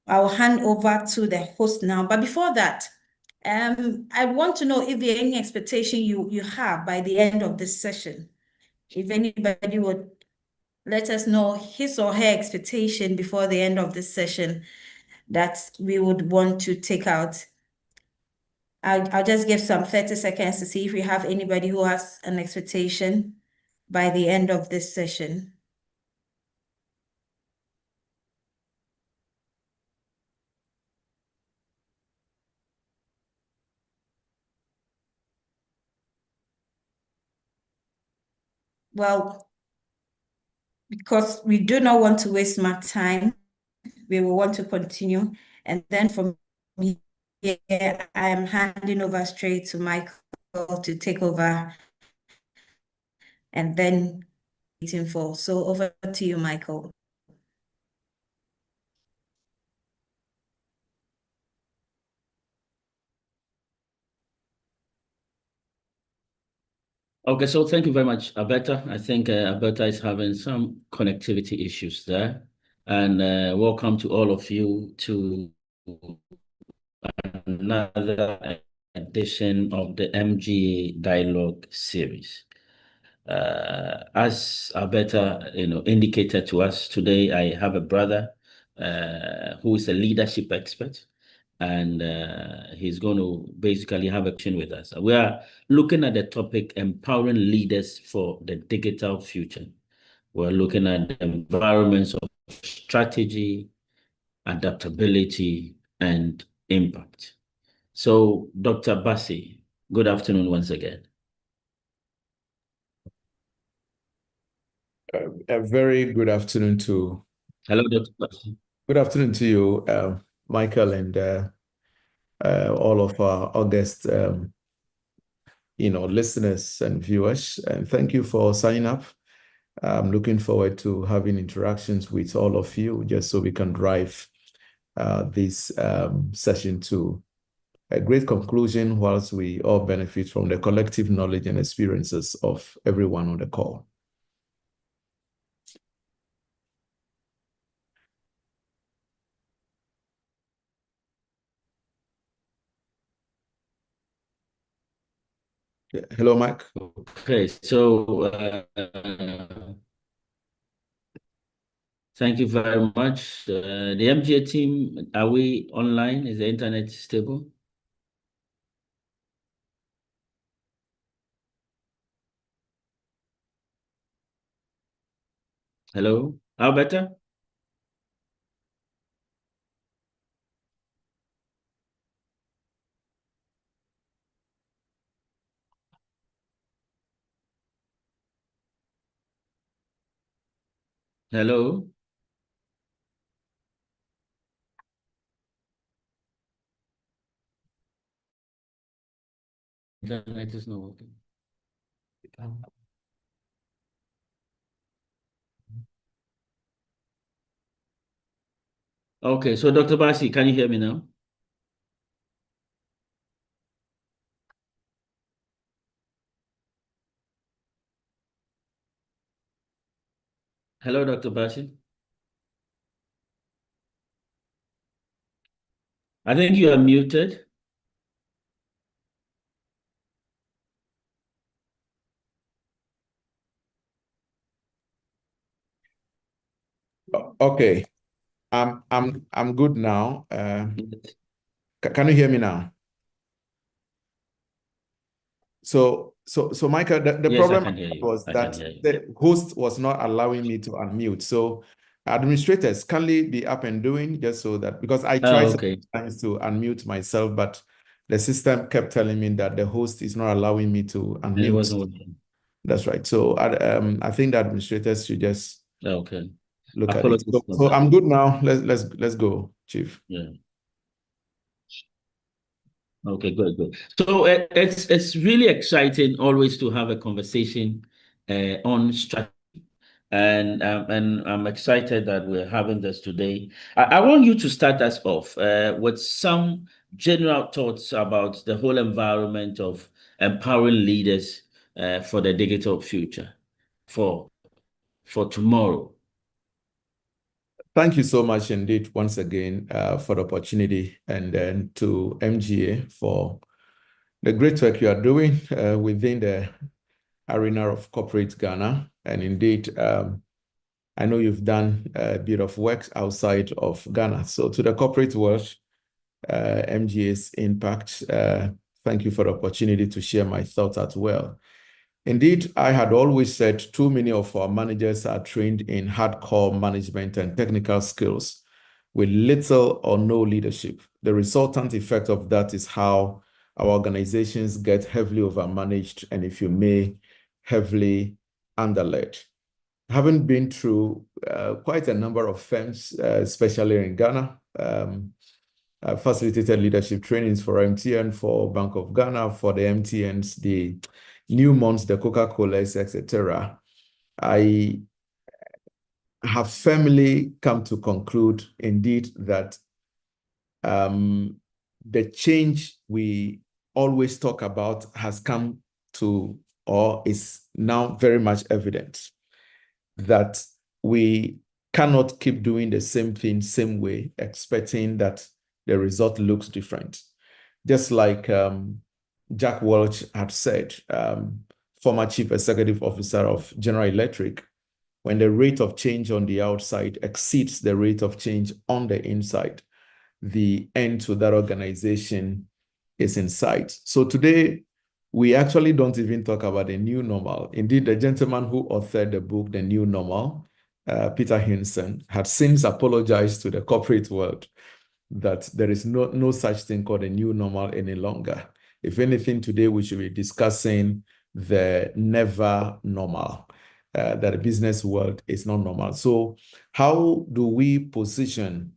I'll hand over to the host now. But before that, I want to know if there any expectation you have by the end of this session. If anybody would let us know his or her expectation before the end of this session that we would want to take out. I'll just give some 30 seconds to see if we have anybody who has an expectation by the end of this session. Well, because we do not want to waste my time, we will want to continue. And then from here, I am handing over straight to Michael to take over and then waiting for. So over to you, Michael. Okay, so thank you very much, Alberta. I think Alberta is having some connectivity issues there. And welcome to all of you to another edition of the MGA Dialogue series. As Alberta, indicated to us today, I have a brother who is a leadership expert, and he's going to basically have a question with us. We are looking at the topic empowering leaders for the digital future. We're looking at the environments of strategy, adaptability, and impact. So, Dr. Bassi, good afternoon once again. A very good afternoon to. Hello, Dr. Bassi. Good afternoon to you, Michael, and all of our August, listeners and viewers. And thank you for signing up. I'm looking forward to having interactions with all of you, just so we can drive this session to a great conclusion, whilst we all benefit from the collective knowledge and experiences of everyone on the call. Hello, Mike. Okay, so thank you very much. The MGA team, are we online? Is the internet stable? Hello, Alberta? Hello? Internet is not working. Okay, so Dr. Bassi, can you hear me now? Hello, Dr. Bassi. I think you are muted. Okay, I'm good now. Can you hear me now? So, Michael, the Yes, problem I can hear you. was I that can hear you. the host was not allowing me to unmute. So, administrators, kindly be up and doing, just so that, because I tried sometimes to unmute myself, but the system kept telling me that the host is not allowing me to unmute. It wasn't working. That's right. So I think the administrators should just look Apologies at it. So I'm good now. Let's go, Chief. Yeah. Okay, good. So it's really exciting always to have a conversation on strategy, and I'm excited that we're having this today. I want you to start us off with some general thoughts about the whole environment of empowering leaders for the digital future, for tomorrow. Thank you so much indeed once again for the opportunity, and then to MGA for the great work you are doing within the arena of corporate Ghana. And indeed, I know you've done a bit of work outside of Ghana. So to the corporate world, MGA's impact, thank you for the opportunity to share my thoughts as well. Indeed, I had always said too many of our managers are trained in hardcore management and technical skills with little or no leadership. The resultant effect of that is how our organizations get heavily overmanaged and, if you may, heavily underled. Having been through quite a number of firms, especially in Ghana, facilitated leadership trainings for MTN, for Bank of Ghana, for the MTNs, the Newmonts, the Coca-Colas, etc. I have firmly come to conclude, indeed, that the change we always talk about has come to, or is now very much evident, that we cannot keep doing the same thing, same way, expecting that the result looks different. Just like Jack Welch had said, former chief executive officer of General Electric, when the rate of change on the outside exceeds the rate of change on the inside, the end to that organization is in sight. So today, we actually don't even talk about the new normal. Indeed, the gentleman who authored the book, The New Normal, Peter Hinson, had since apologized to the corporate world that there is no such thing called a new normal any longer. If anything, today we should be discussing the never normal, that the business world is not normal. So how do we position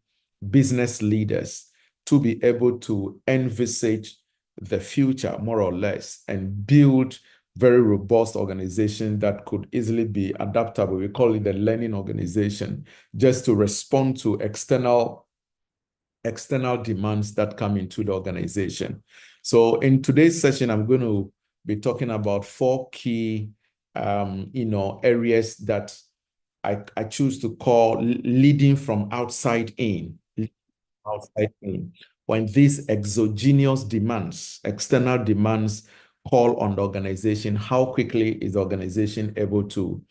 business leaders to be able to envisage the future, more or less, and build very robust organization that could easily be adaptable? We call it the learning organization, just to respond to external demands that come into the organization. So in today's session, I'm going to be talking about 4 key areas that I choose to call leading from outside in. When these exogenous demands, external demands, call on the organization, how quickly is the organization able to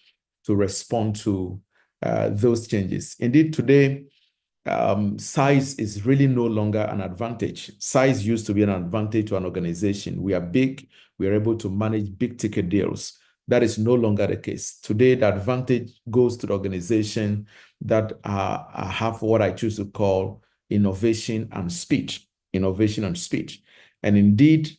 respond to those changes? Indeed, today, size is really no longer an advantage. Size used to be an advantage to an organization. We are big, we are able to manage big ticket deals. That is no longer the case. Today, the advantage goes to the organization that have what I choose to call innovation and speed. Innovation and speed. And indeed,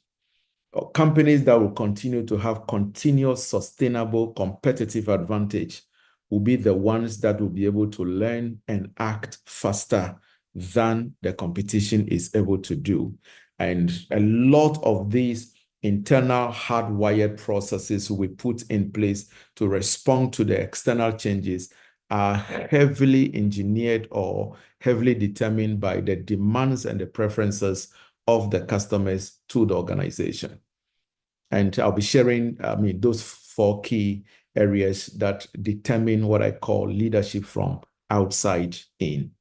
companies that will continue to have continuous, sustainable, competitive advantage will be the ones that will be able to learn and act faster than the competition is able to do. And a lot of these internal hardwired processes we put in place to respond to the external changes are heavily engineered or heavily determined by the demands and the preferences of the customers to the organization. And I'll be sharing, those 4 key areas that determine what I call leadership from outside in.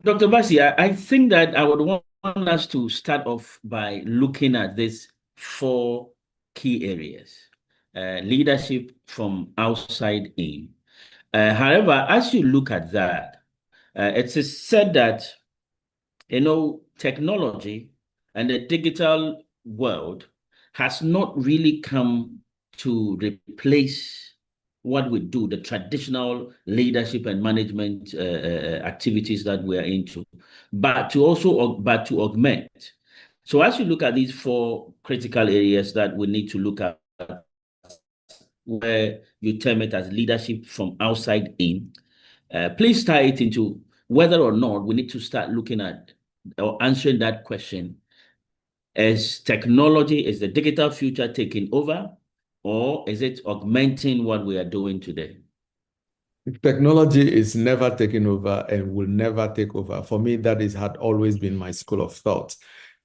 Dr. Basi, I think that I would want us to start off by looking at these 4 key areas. Leadership from outside in. However, as you look at that, it is said that, technology and the digital world has not really come to replace what we do, the traditional leadership and management activities that we're into, but to augment. So as you look at these 4 critical areas that we need to look at, where you term it as leadership from outside in, please tie it into whether or not we need to start looking at or answering that question. Is the digital future taking over, or is it augmenting what we are doing today? Technology is never taking over and will never take over. For me, had always been my school of thought.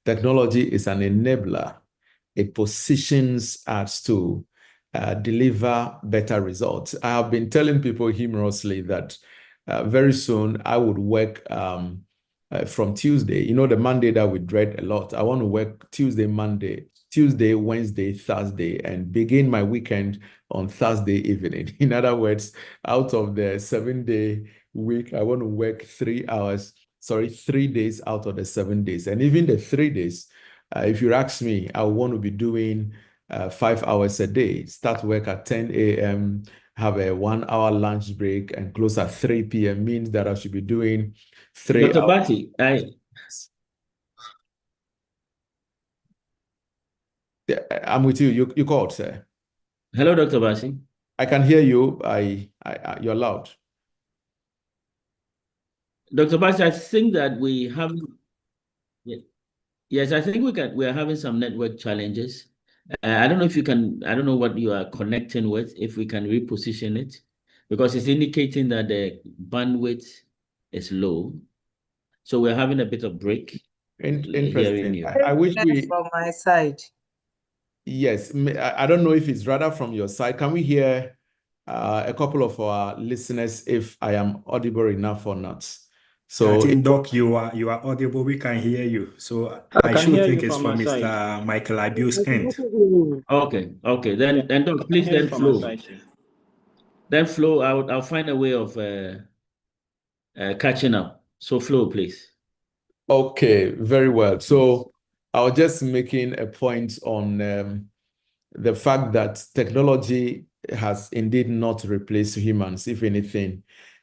Technology is an enabler. It positions us to deliver better results. I have been telling people humorously that very soon I would work from Tuesday. You know, the Monday that we dread a lot. I want to work Tuesday, Wednesday, Thursday, and begin my weekend on Thursday evening. In other words, out of the 7-day week, I want to work 3 days out of the 7 days. And even the 3 days, if you ask me, I want to be doing 5 hours a day, start work at 10 a.m., have a 1-hour lunch break, and close at 3 p.m. means that I should be doing 3 Dr. hours. Bati, I'm with you. You called, sir. hello, Dr. Basi. I can hear you. You're loud. Dr. Basi, I think that we have, yes, I think we are having some network challenges. I don't know if you can, I don't know what you are connecting with, if we can reposition it, because it's indicating that the bandwidth is low. So we're having a bit of break. Interesting. You. I wish we. From my side. Yes, I don't know if it's rather from your side. Can we hear a couple of our listeners if I am audible enough or not? So I think, Doc, you are audible. We can hear you. So I should think it's from Mr. Michael Abiu's end. Okay. Then Doc, please then flow. Then flow. I'll find a way of catching up. So flow, please. Okay, very well. So I was just making a point on the fact that technology has indeed not replaced humans. If anything,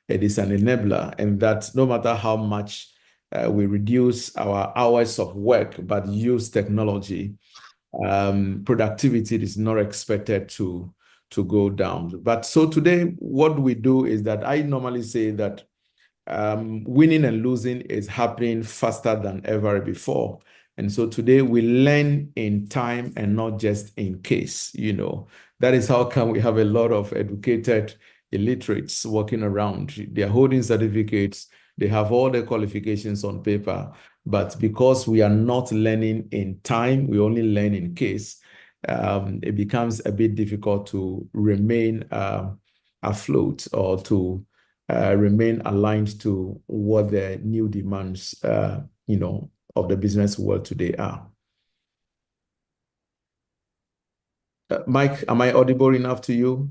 it is an enabler, and that no matter how much we reduce our hours of work but use technology, productivity is not expected to go down. But so today, what we do is that I normally say that winning and losing is happening faster than ever before. And so today we learn in time and not just in case, That is how come we have a lot of educated illiterates walking around. They're holding certificates. They have all the qualifications on paper. But because we are not learning in time, we only learn in case, it becomes a bit difficult to remain afloat or to remain aligned to what the new demands, of the business world today are. Mike, am I audible enough to you?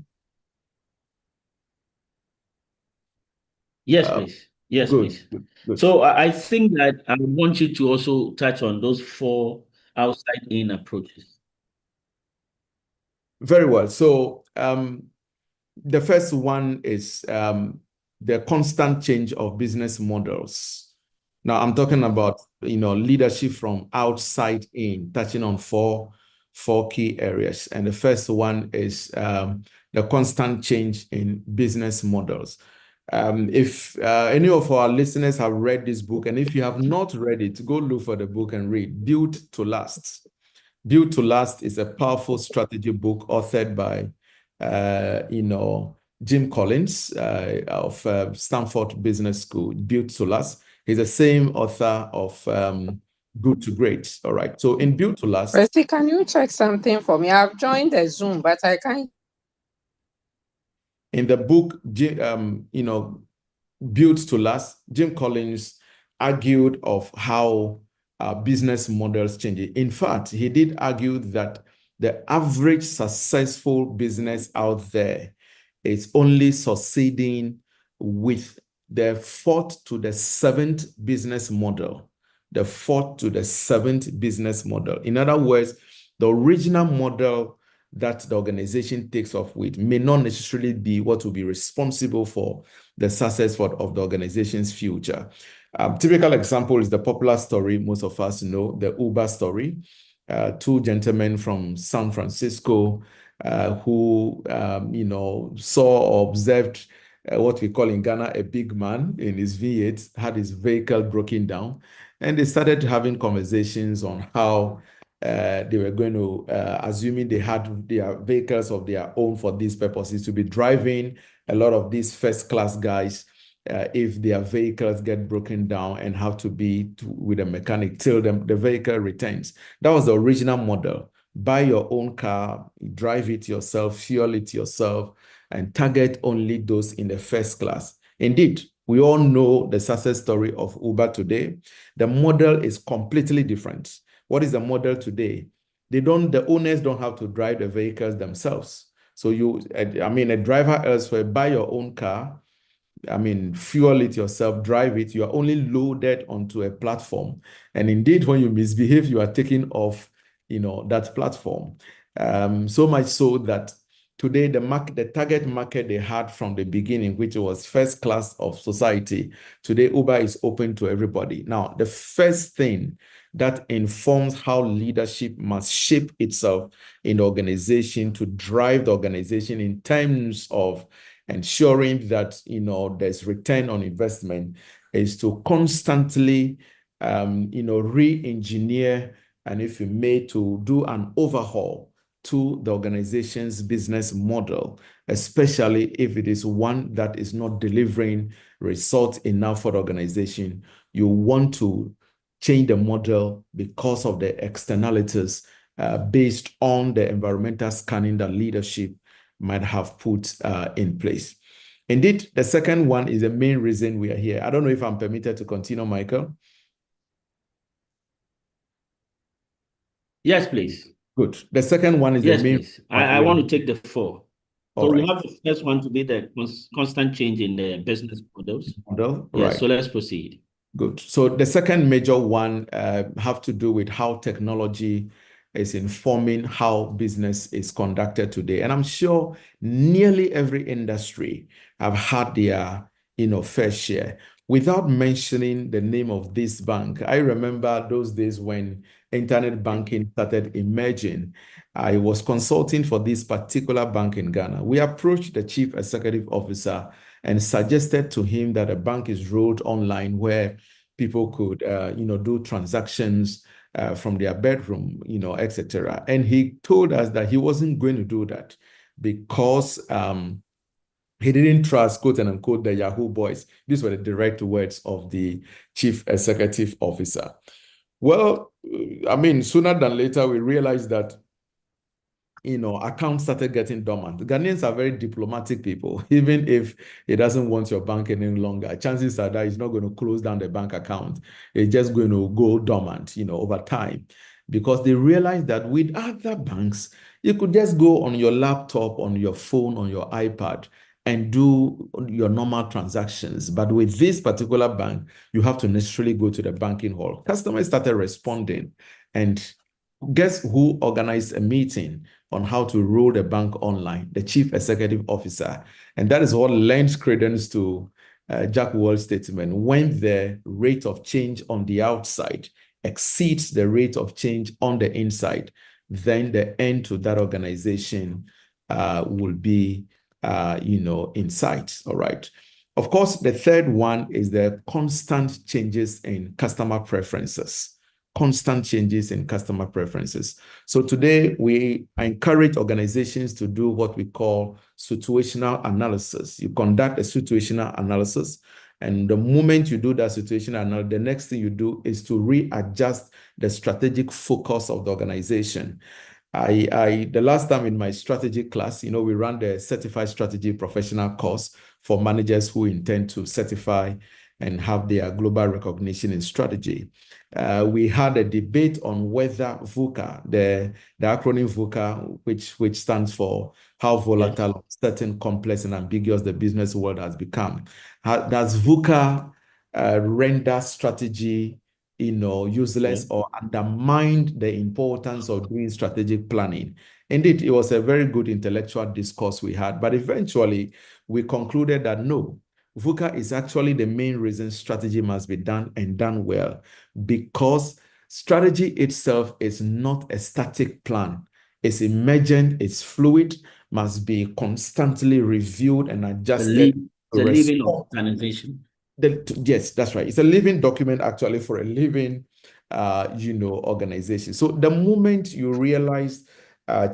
Yes, please. Yes, good, please. Good. So I think that I want you to also touch on those 4 outside-in approaches. Very well. So the first one is the constant change of business models. Now I'm talking about leadership from outside in, touching on four key areas. And the first one is the constant change in business models. If any of our listeners have read this book, and if you have not read it, go look for the book and read Built to Last. Built to Last is a powerful strategy book authored by Jim Collins of Stanford Business School. Built to Last. He's the same author of Good to Great. All right. So in Built to Last. Rusty, can you check something for me? I've joined the Zoom, but I can't. In the book, Built to Last, Jim Collins argued of how business models change. In fact, he did argue that the average successful business out there is only succeeding with the 4th to the 7th business model. The 4th to the 7th business model. In other words, the original model that the organization takes off with may not necessarily be what will be responsible for the success of the organization's future. Typical example is the popular story most of us know, the Uber story. 2 gentlemen from San Francisco who, saw or observed what we call in Ghana a big man in his V8, had his vehicle broken down, and they started having conversations on how they were going to, assuming they had their vehicles of their own for these purposes, to be driving a lot of these first-class guys if their vehicles get broken down and have to be with a mechanic till the vehicle returns. That was the original model. buy your own car, drive it yourself, fuel it yourself, and target only those in the first class. Indeed, we all know the success story of Uber today. The model is completely different. What is the model today? The owners don't have to drive the vehicles themselves. So a driver elsewhere, buy your own car, fuel it yourself, drive it. You are only loaded onto a platform. And indeed, when you misbehave, you are taken off, that platform. So much so that today, the target market they had from the beginning, which was first class of society, today Uber is open to everybody. Now, the first thing that informs how leadership must shape itself in the organization to drive the organization in terms of ensuring that there's return on investment is to constantly re-engineer, and if you may, to do an overhaul to the organization's business model, especially if it is one that is not delivering results enough for the organization. You want to change the model because of the externalities based on the environmental scanning that leadership might have put in place. Indeed, the second one is the main reason we are here. I don't know if I'm permitted to continue, Michael. Yes, please. Good. The second one is yes, the main. Please. I want to take the 4. All so right. we have the first one to be the constant change in the business models. Model, Yes, right. so let's proceed. Good. So the second major one have to do with how technology is informing how business is conducted today. And I'm sure nearly every industry have had their, fair share. Without mentioning the name of this bank, I remember those days when internet banking started emerging. I was consulting for this particular bank in Ghana. We approached the chief executive officer and suggested to him that a bank is rolled online where people could, do transactions from their bedroom, etc. And he told us that he wasn't going to do that because he didn't trust, quote and unquote, the Yahoo boys. These were the direct words of the chief executive officer. Well, sooner than later, we realized that accounts started getting dormant. Ghanaians are very diplomatic people. Even if he doesn't want your bank any longer, chances are that he's not going to close down the bank account. It's just going to go dormant, over time. Because they realize that with other banks, you could just go on your laptop, on your phone, on your iPad, and do your normal transactions. But with this particular bank, you have to necessarily go to the banking hall. Customers started responding, and guess who organized a meeting on how to roll the bank online? The chief executive officer. And that is what lends credence to Jack Wall's statement. When the rate of change on the outside exceeds the rate of change on the inside, then the end to that organization will be, in sight. All right. Of course, the third one is the constant changes in customer preferences. Constant changes in customer preferences. So today we encourage organizations to do what we call situational analysis. You conduct a situational analysis, and the moment you do that situational analysis, the next thing you do is to readjust the strategic focus of the organization. The last time in my strategy class, we ran the Certified Strategy Professional course for managers who intend to certify and have their global recognition in strategy. We had a debate on whether VUCA, the acronym VUCA, which stands for how volatile, certain, complex, and ambiguous the business world has become. Does VUCA render strategy useless or undermine the importance of doing strategic planning? Indeed, it was a very good intellectual discourse we had, but eventually we concluded that no, VUCA is actually the main reason strategy must be done and done well, because strategy itself is not a static plan. It's emergent, it's fluid, must be constantly reviewed and adjusted. It's a living organization. Yes, that's right. It's a living document actually for a living, organization. So the moment you realize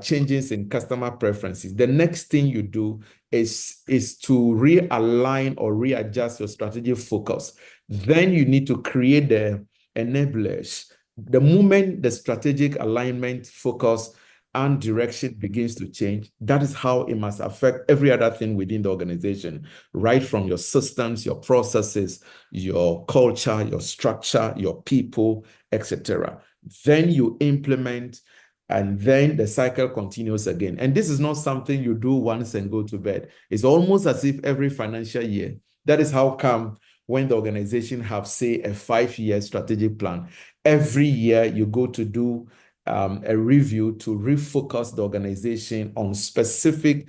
changes in customer preferences, the next thing you do is to realign or readjust your strategic focus. Then you need to create the enablers. The moment the strategic alignment focus and direction begins to change, that is how it must affect every other thing within the organization, right from your systems, your processes, your culture, your structure, your people, etc. Then you implement, and then the cycle continues again. And this is not something you do once and go to bed. It's almost as if every financial year. That is how come when the organization have, say, a 5-year strategic plan, every year you go to do a review to refocus the organization on specific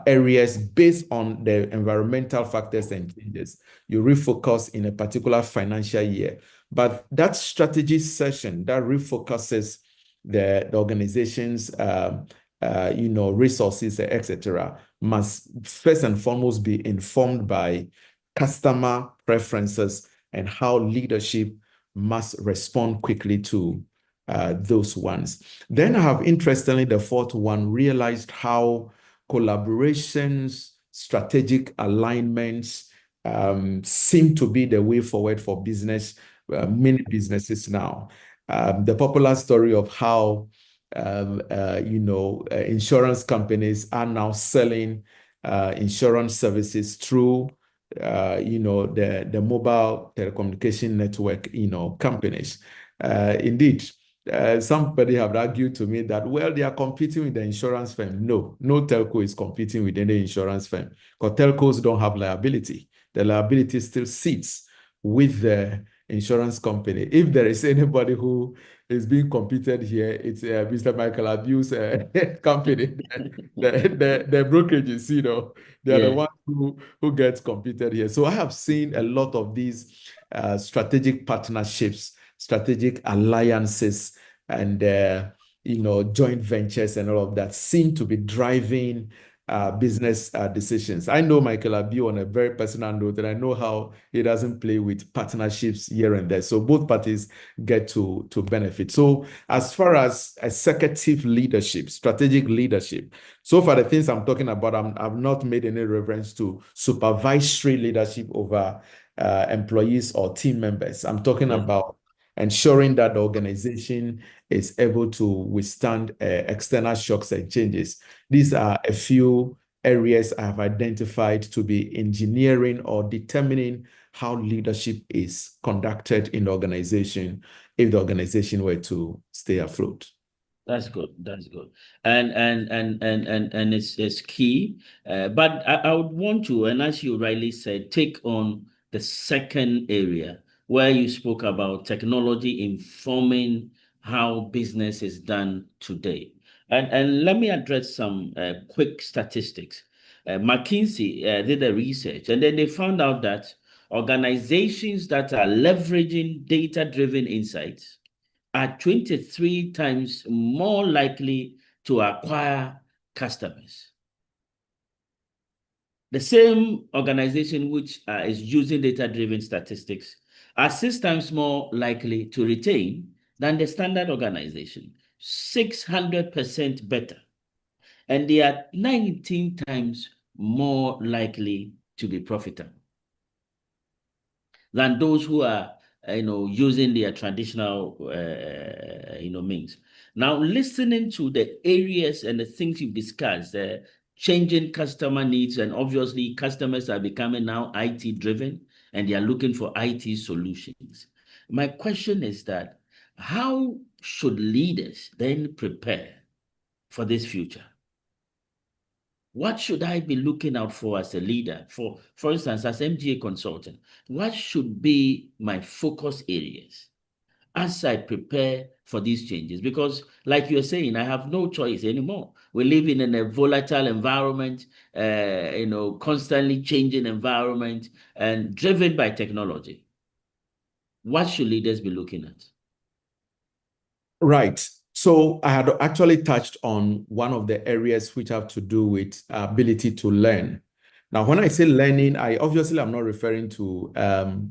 areas based on the environmental factors and changes. You refocus in a particular financial year. But that strategy session that refocuses the organization's resources, etc., must first and foremost be informed by customer preferences and how leadership must respond quickly to those ones. Then I have, interestingly, the fourth one, realized how collaborations, strategic alignments seem to be the way forward for business, many businesses now. The popular story of how insurance companies are now selling insurance services through the mobile telecommunication network companies. Indeed, somebody have argued to me that, well, they are competing with the insurance firm. No telco is competing with any insurance firm, because telcos don't have liability. The liability still sits with the insurance company. If there is anybody who is being competed here, it's Mr. Michael Abu's company, the brokerages, they are the ones who gets competed here. So I have seen a lot of these strategic partnerships, strategic alliances, and joint ventures and all of that seem to be driving business decisions. I know Michael Abu on a very personal note, and I know how he doesn't play with partnerships here and there. So both parties get to benefit. So as far as executive leadership, strategic leadership, so far the things I'm talking about, I've not made any reference to supervisory leadership over employees or team members. I'm talking about ensuring that the organization is able to withstand external shocks and changes. These are a few areas I have identified to be engineering or determining how leadership is conducted in the organization if the organization were to stay afloat. That's good. That's good. And it's key. But I would want to, and as you rightly said, take on the second area where you spoke about technology informing how business is done today. And let me address some quick statistics. McKinsey did a research, and then they found out that organizations that are leveraging data-driven insights are 23 times more likely to acquire customers. The same organization which is using data-driven statistics are 6 times more likely to retain than the standard organization, 600% better. And they are 19 times more likely to be profitable than those who are using their traditional means. Now, listening to the areas and the things you've discussed, changing customer needs, and obviously customers are becoming now IT driven and they are looking for IT solutions. My question is that how should leaders then prepare for this future? What should I be looking out for as a leader? For instance, as MGA consultant, what should be my focus areas as I prepare for these changes? Because like you're saying, I have no choice anymore. We're living in a volatile environment, constantly changing environment and driven by technology. What should leaders be looking at? Right. So I had actually touched on one of the areas which have to do with ability to learn. Now, when I say learning, I'm not referring to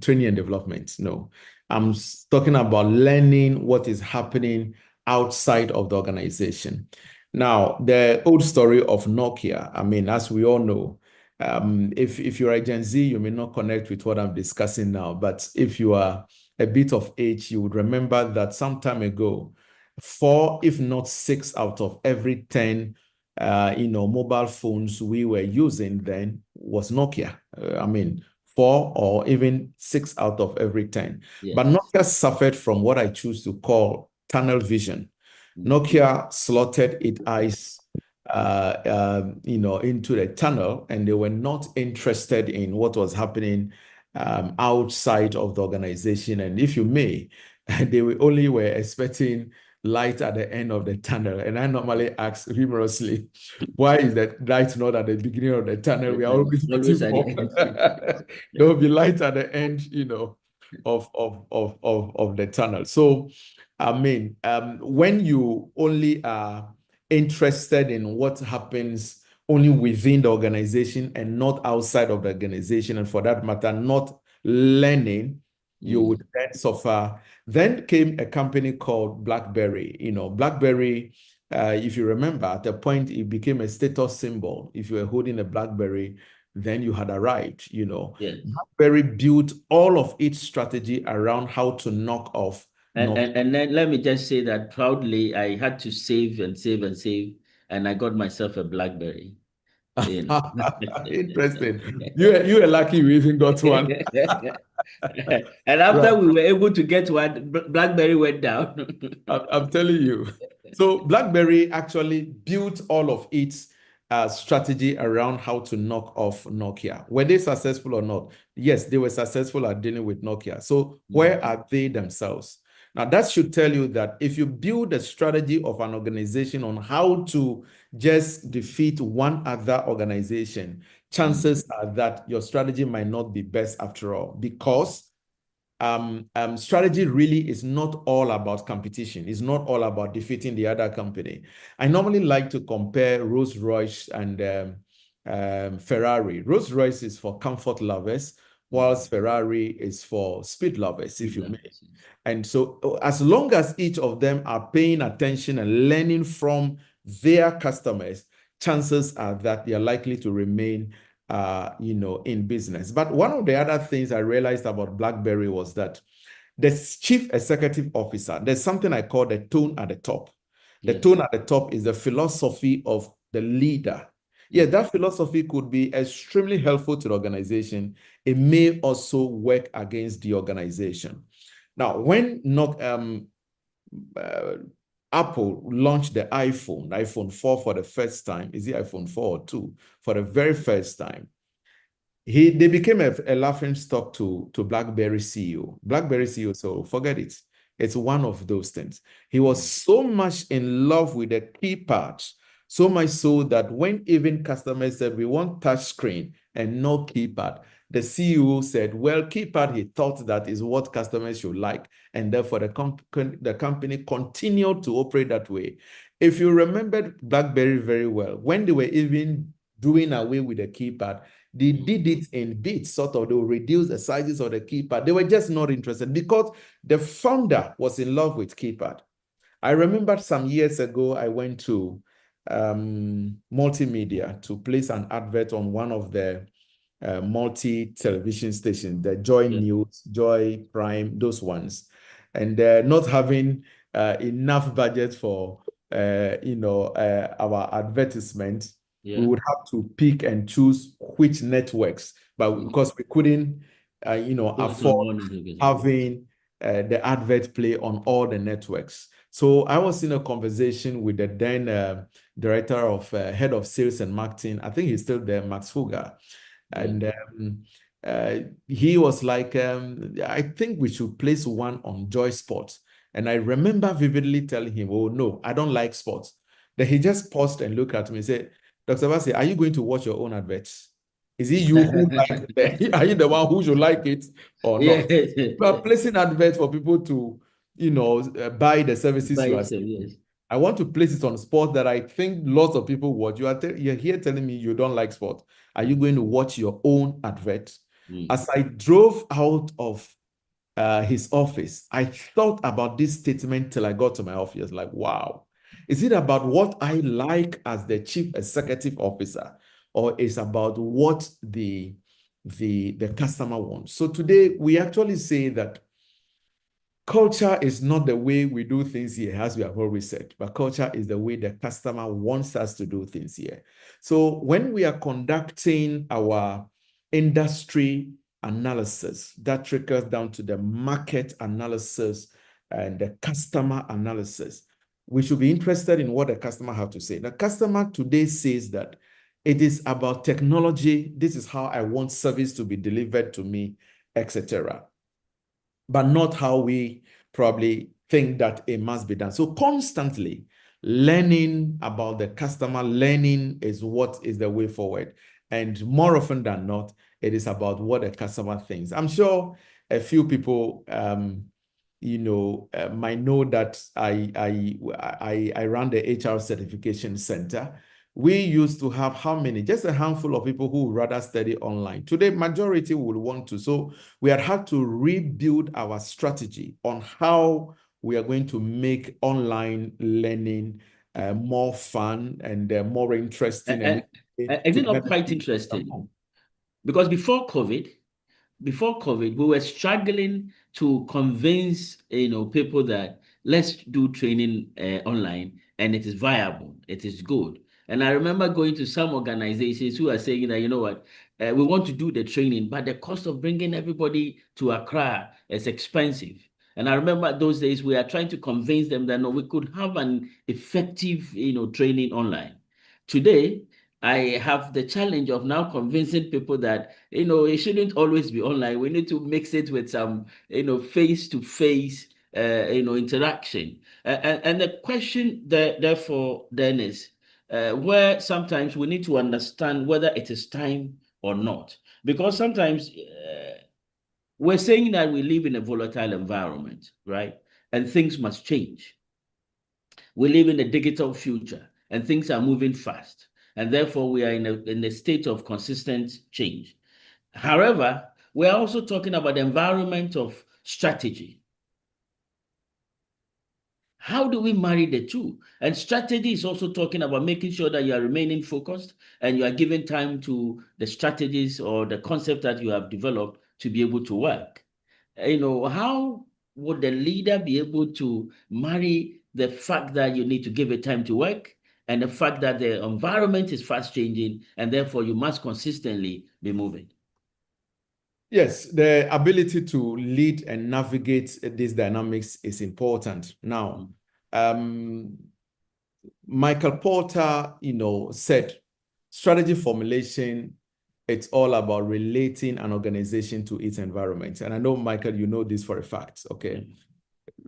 training and development. No, I'm talking about learning what is happening outside of the organization. Now, the old story of Nokia, as we all know, if you're a Gen Z, you may not connect with what I'm discussing now, but if you are a bit of age, you would remember that some time ago, 4, if not 6 out of every 10 mobile phones we were using then was Nokia. I mean, 4 or even 6 out of every 10. Yes. But Nokia suffered from what I choose to call tunnel vision. Nokia slotted its eyes into the tunnel, and they were not interested in what was happening outside of the organization. And if you may, they only were expecting light at the end of the tunnel. And I normally ask humorously, why is that light not at the beginning of the tunnel? We are always waiting for there will be light at the end, of the tunnel. So I mean, when you only are interested in what happens only within the organization and not outside of the organization, and for that matter, not learning, you would then suffer. Then came a company called BlackBerry. BlackBerry, if you remember, at a point, it became a status symbol. If you were holding a BlackBerry, then you had arrived. Yes. BlackBerry built all of its strategy around how to knock off. And then let me just say that proudly, I had to save and save and save, and I got myself a BlackBerry. Interesting. You are lucky you even got one. And after we were able to get one, BlackBerry went down. I'm telling you. So BlackBerry actually built all of its strategy around how to knock off Nokia. Were they successful or not? Yes, they were successful at dealing with Nokia. So where are they themselves? Now, that should tell you that if you build a strategy of an organization on how to just defeat one other organization, chances are that your strategy might not be best after all, because strategy really is not all about competition. It's not all about defeating the other company. I normally like to compare Rolls-Royce and Ferrari. Rolls-Royce is for comfort lovers, whilst Ferrari is for speed lovers, if you may. And so as long as each of them are paying attention and learning from their customers, chances are that they are likely to remain in business. But one of the other things I realized about BlackBerry was that the chief executive officer, there's something I call the tone at the top. The tone at the top is the philosophy of the leader. Yeah, that philosophy could be extremely helpful to the organization. It may also work against the organization. Now, when Apple launched the iPhone 4 for the first time, is it iPhone 4 or 2? For the very first time, they became a laughing stock to BlackBerry CEO. BlackBerry CEO, so forget it. It's one of those things. He was so much in love with the keypad, so much so that when even customers said, we want touch screen and no keypad, the CEO said, well, keypad, he thought that is what customers should like. And therefore, the company continued to operate that way. If you remember BlackBerry very well, when they were even doing away with the keypad, they did it in bits, sort of. They will reduce the sizes of the keypad. They were just not interested because the founder was in love with keypad. I remember some years ago, I went to multimedia to place an advert on one of the multi-television stations, the Joy News, Joy Prime, those ones. And not having enough budget for our advertisement, we would have to pick and choose which networks, but because we couldn't afford having the advert play on all the networks. So I was in a conversation with the then director of head of sales and marketing. I think he's still there, Max Fugger. And he was like, I think we should place one on Joy Sports. And I remember vividly telling him, oh, no, I don't like sports. Then he just paused and looked at me and said, Dr. Bassey, are you going to watch your own adverts? Is it you who like it? Are you the one who should like it or not? We are placing adverts for people to, buy the services you are selling. I want to place it on sport that I think lots of people watch. You're here telling me you don't like sport. Are you going to watch your own advert? As I drove out of his office, I thought about this statement till I got to my office. Like, wow, is it about what I like as the chief executive officer, or is about what the customer wants? So today we actually say that culture is not the way we do things here, as we have always said, but culture is the way the customer wants us to do things here. So when we are conducting our industry analysis, that trickles down to the market analysis and the customer analysis. We should be interested in what the customer have to say. The customer today says that it is about technology. This is how I want service to be delivered to me, etc. But not how we probably think that it must be done. So constantly learning about the customer, learning is what is the way forward. And more often than not, it is about what the customer thinks. I'm sure a few people might know that I run the HR certification center. We used to have how many? Just a handful of people who would rather study online. Today, majority would want to. So we had to rebuild our strategy on how we are going to make online learning more fun and more interesting. And is it not quite interesting? Because before COVID, we were struggling to convince people that let's do training online, and it is viable, it is good. And I remember going to some organizations who are saying that, you know what, we want to do the training, but the cost of bringing everybody to Accra is expensive. And I remember those days we are trying to convince them that no, we could have an effective, training online. Today, I have the challenge of now convincing people that, it shouldn't always be online. We need to mix it with some, face-to-face, interaction. And the question therefore then is, where sometimes we need to understand whether it is time or not. Because sometimes we're saying that we live in a volatile environment, right? And things must change. We live in a digital future and things are moving fast. And therefore, we are in a state of consistent change. However, we're also talking about the environment of strategy. How do we marry the two? And strategy is also talking about making sure that you are remaining focused and you are giving time to the strategies or the concept that you have developed to be able to work. How would the leader be able to marry the fact that you need to give it time to work and the fact that the environment is fast changing and therefore you must consistently be moving? Yes, the ability to lead and navigate these dynamics is important. Now, Michael Porter, said strategy formulation, it's all about relating an organization to its environment. And I know, Michael, you know this for a fact, okay?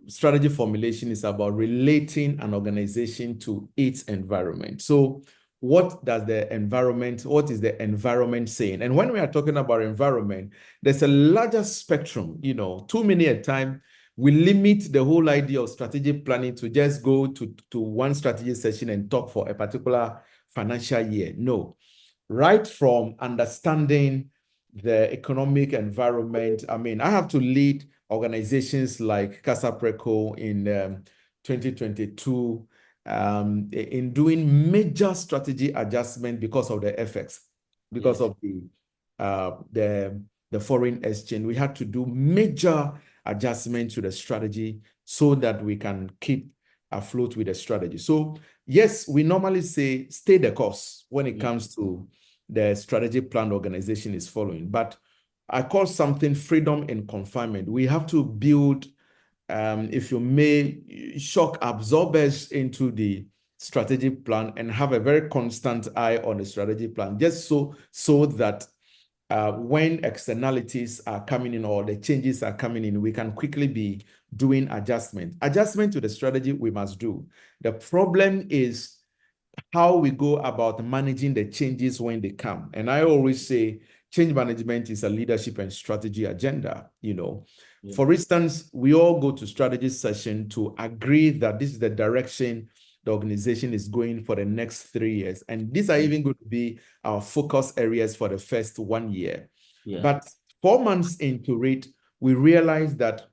Strategy formulation is about relating an organization to its environment. So what is the environment saying? And when we are talking about environment, there's a larger spectrum, too many a time. We limit the whole idea of strategic planning to just go to one strategy session and talk for a particular financial year. No, right from understanding the economic environment. I mean, I have to lead organizations like Casa Preco in 2022 in doing major strategy adjustment because of the FX, because of the foreign exchange. We had to do major adjustment to the strategy so that we can keep afloat with the strategy. So yes, we normally say stay the course when it comes to the strategy plan the organization is following. But I call something freedom in confinement. We have to build, if you may, shock absorbers into the strategic plan and have a very constant eye on the strategy plan, just so that when externalities are coming in or the changes are coming in, we can quickly be doing adjustment. Adjustment to the strategy we must do. The problem is how we go about managing the changes when they come. And I always say change management is a leadership and strategy agenda. For instance, we all go to strategy session to agree that this is the direction the organization is going for the next 3 years. And these are even going to be our focus areas for the first 1 year. But 4 months into it, we realize that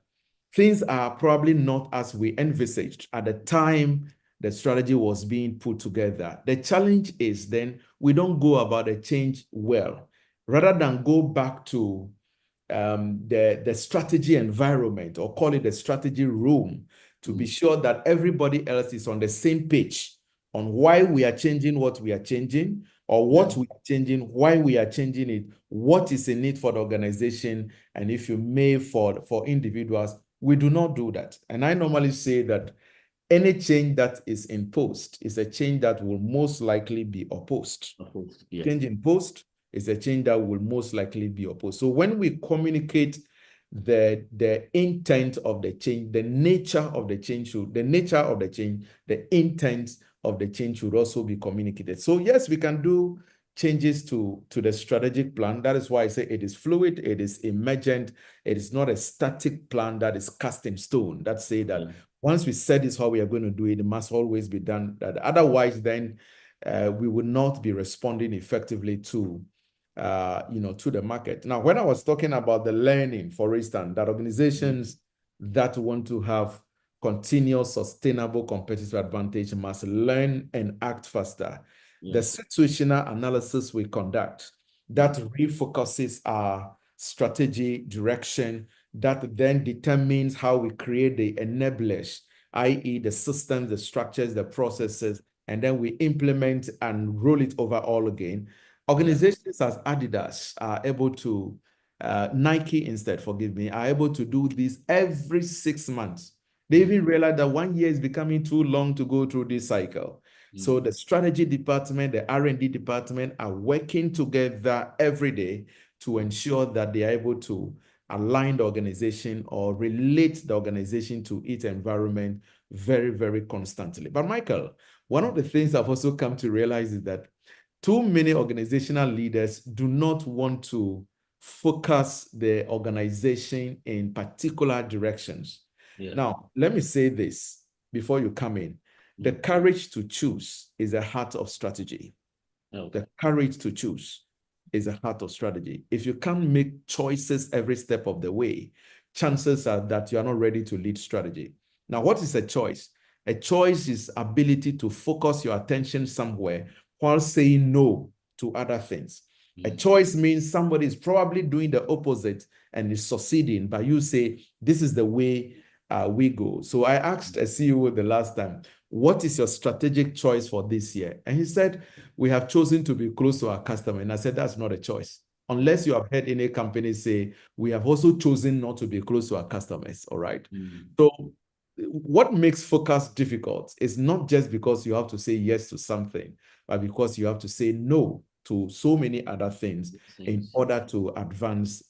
things are probably not as we envisaged at the time the strategy was being put together. The challenge is then we don't go about the change well. Rather than go back to the strategy environment, or call it the strategy room, to be sure that everybody else is on the same page on why we are changing what we are changing, or what we are changing, why we are changing it, what is in it for the organization, and if you may, for individuals. We do not do that. And I normally say that any change that is imposed is a change that will most likely be opposed. Yes. Change imposed is a change that will most likely be opposed. So when we communicate the intent of the change, the nature of the change, the intent of the change should also be communicated. So yes, we can do changes to the strategic plan. That is why I say it is fluid, it is emergent, it is not a static plan that is cast in stone. That say that once we said this how we are going to do it, it must always be done. That otherwise, then we would not be responding effectively to to the market. Now, when I was talking about the learning, for instance, that organizations that want to have continuous, sustainable competitive advantage must learn and act faster. The situational analysis we conduct that refocuses our strategy direction, that then determines how we create the enablers, i.e. the systems, the structures, the processes, and then we implement and roll it over all again. Organizations as Adidas are able to, Nike instead, forgive me, are able to do this every 6 months. They even realize that 1 year is becoming too long to go through this cycle. So the strategy department, the R&D department are working together every day to ensure that they are able to align the organization or relate the organization to its environment very, very constantly. But Michael, one of the things I've also come to realize is that too many organizational leaders do not want to focus the organization in particular directions. Now, let me say this before you come in. The courage to choose is a heart of strategy. The courage to choose is a heart of strategy. If you can't make choices every step of the way, chances are that you are not ready to lead strategy. Now, what is a choice? A choice is ability to focus your attention somewhere while saying no to other things. A choice means somebody is probably doing the opposite and is succeeding, but you say, this is the way we go. So I asked a CEO the last time, what is your strategic choice for this year? And he said, we have chosen to be close to our customer. And I said, that's not a choice. Unless you have heard any company say, we have also chosen not to be close to our customers, all right? So what makes focus difficult is not just because you have to say yes to something, but because you have to say no to so many other things in order to advance,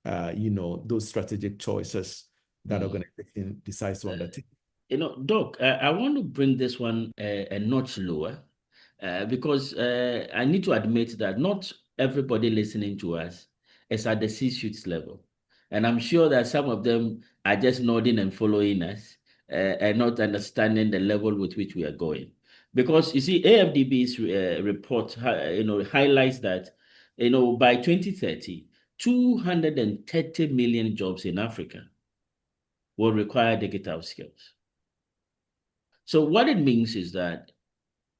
those strategic choices that organization decides to undertake. Doc, I want to bring this one a notch lower because I need to admit that not everybody listening to us is at the C-suite level. And I'm sure that some of them are just nodding and following us and not understanding the level with which we are going. Because you see, AFDB's report highlights that by 2030, 230 million jobs in Africa will require digital skills. So what it means is that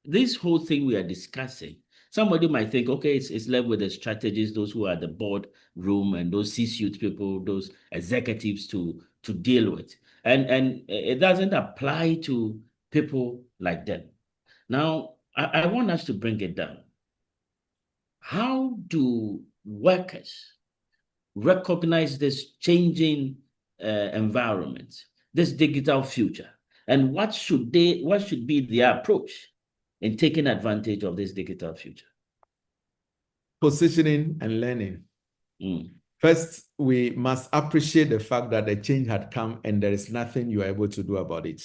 this whole thing we are discussing, somebody might think, okay, it's left with the strategists, those who are the board room and those C-suite people, those executives to deal with. And it doesn't apply to people like them. Now, I want us to bring it down. How do workers recognize this changing environment, this digital future, and what should be their approach in taking advantage of this digital future? Positioning and learning. First, we must appreciate the fact that the change had come and there is nothing you are able to do about it.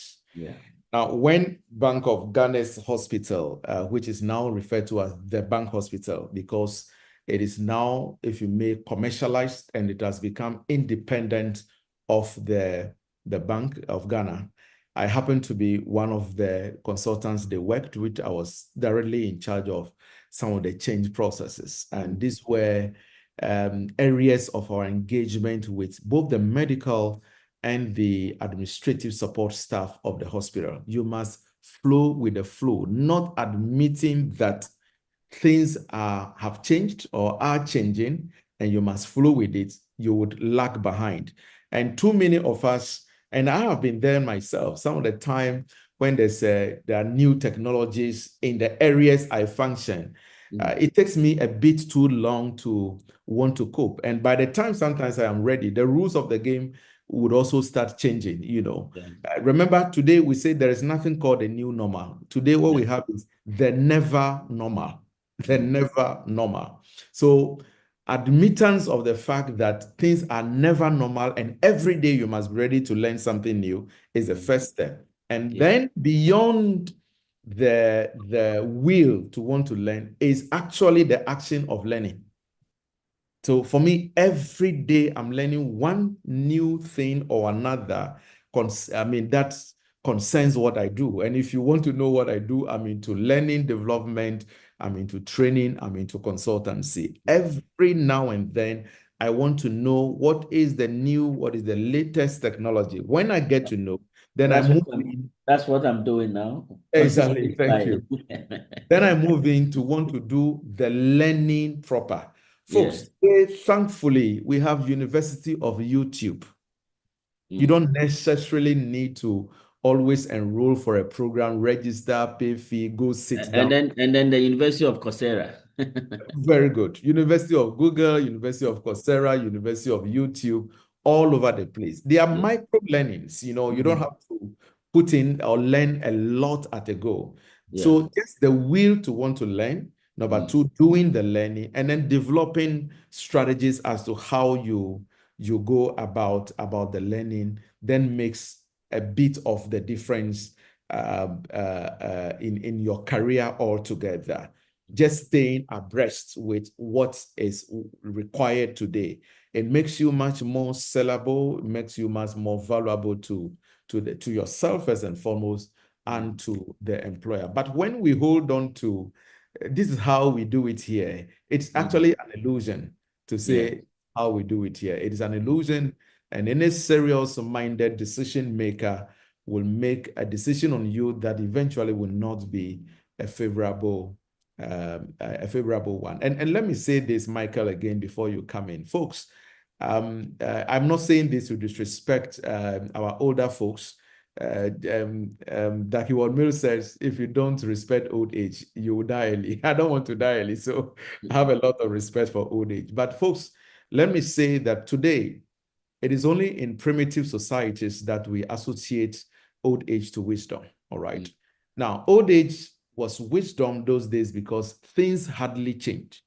Now, when Bank of Ghana's hospital, which is now referred to as the Bank Hospital, because it is now, if you may, commercialized and it has become independent of the Bank of Ghana. I happen to be one of the consultants they worked with. I was directly in charge of some of the change processes. And these were areas of our engagement with both the medical and the administrative support staff of the hospital. You must flow with the flow, not admitting that things have changed or are changing, and you must flow with it, you would lag behind. And too many of us, and I have been there myself, some of the time when there are new technologies in the areas I function, it takes me a bit too long to want to cope. And by the time sometimes I am ready, the rules of the game would also start changing, you know. Remember, today we say there is nothing called a new normal. Today, what we have is the never normal, the never normal. So admittance of the fact that things are never normal and every day you must be ready to learn something new is the first step. And then beyond the will to want to learn is actually the action of learning. So for me, every day I'm learning one new thing or another. That concerns what I do. And if you want to know what I do, I'm into learning development, I'm into training, I'm into consultancy. Every now and then, I want to know what is the latest technology. When I get to know, then that's what I'm doing now. Exactly. Thank you. Then I move in to want to do the learning proper. Folks, today, thankfully, we have University of YouTube. You don't necessarily need to always enroll for a program, register, pay fee, go sit down. And then the University of Coursera. Very good. University of Google, University of Coursera, University of YouTube, all over the place. They are micro learnings. You know, you don't have to put in or learn a lot at a go. So just the will to want to learn. Number two, doing the learning, and then developing strategies as to how you go about the learning, then makes a bit of the difference in your career altogether. Just staying abreast with what is required today. It makes you much more sellable, it makes you much more valuable to yourself first and foremost, and to the employer. But when we hold on to this is how we do it here, it's actually an illusion to say how we do it here. It is an illusion, and any serious-minded decision maker will make a decision on you that eventually will not be a favorable one. And let me say this, Michael, again before you come in, folks. I'm not saying this to disrespect our older folks. Dakiwal Mill says, if you don't respect old age, you will die early. I don't want to die early, so I have a lot of respect for old age. But folks, let me say that today, it is only in primitive societies that we associate old age to wisdom, all right? Now, old age was wisdom those days because things hardly changed.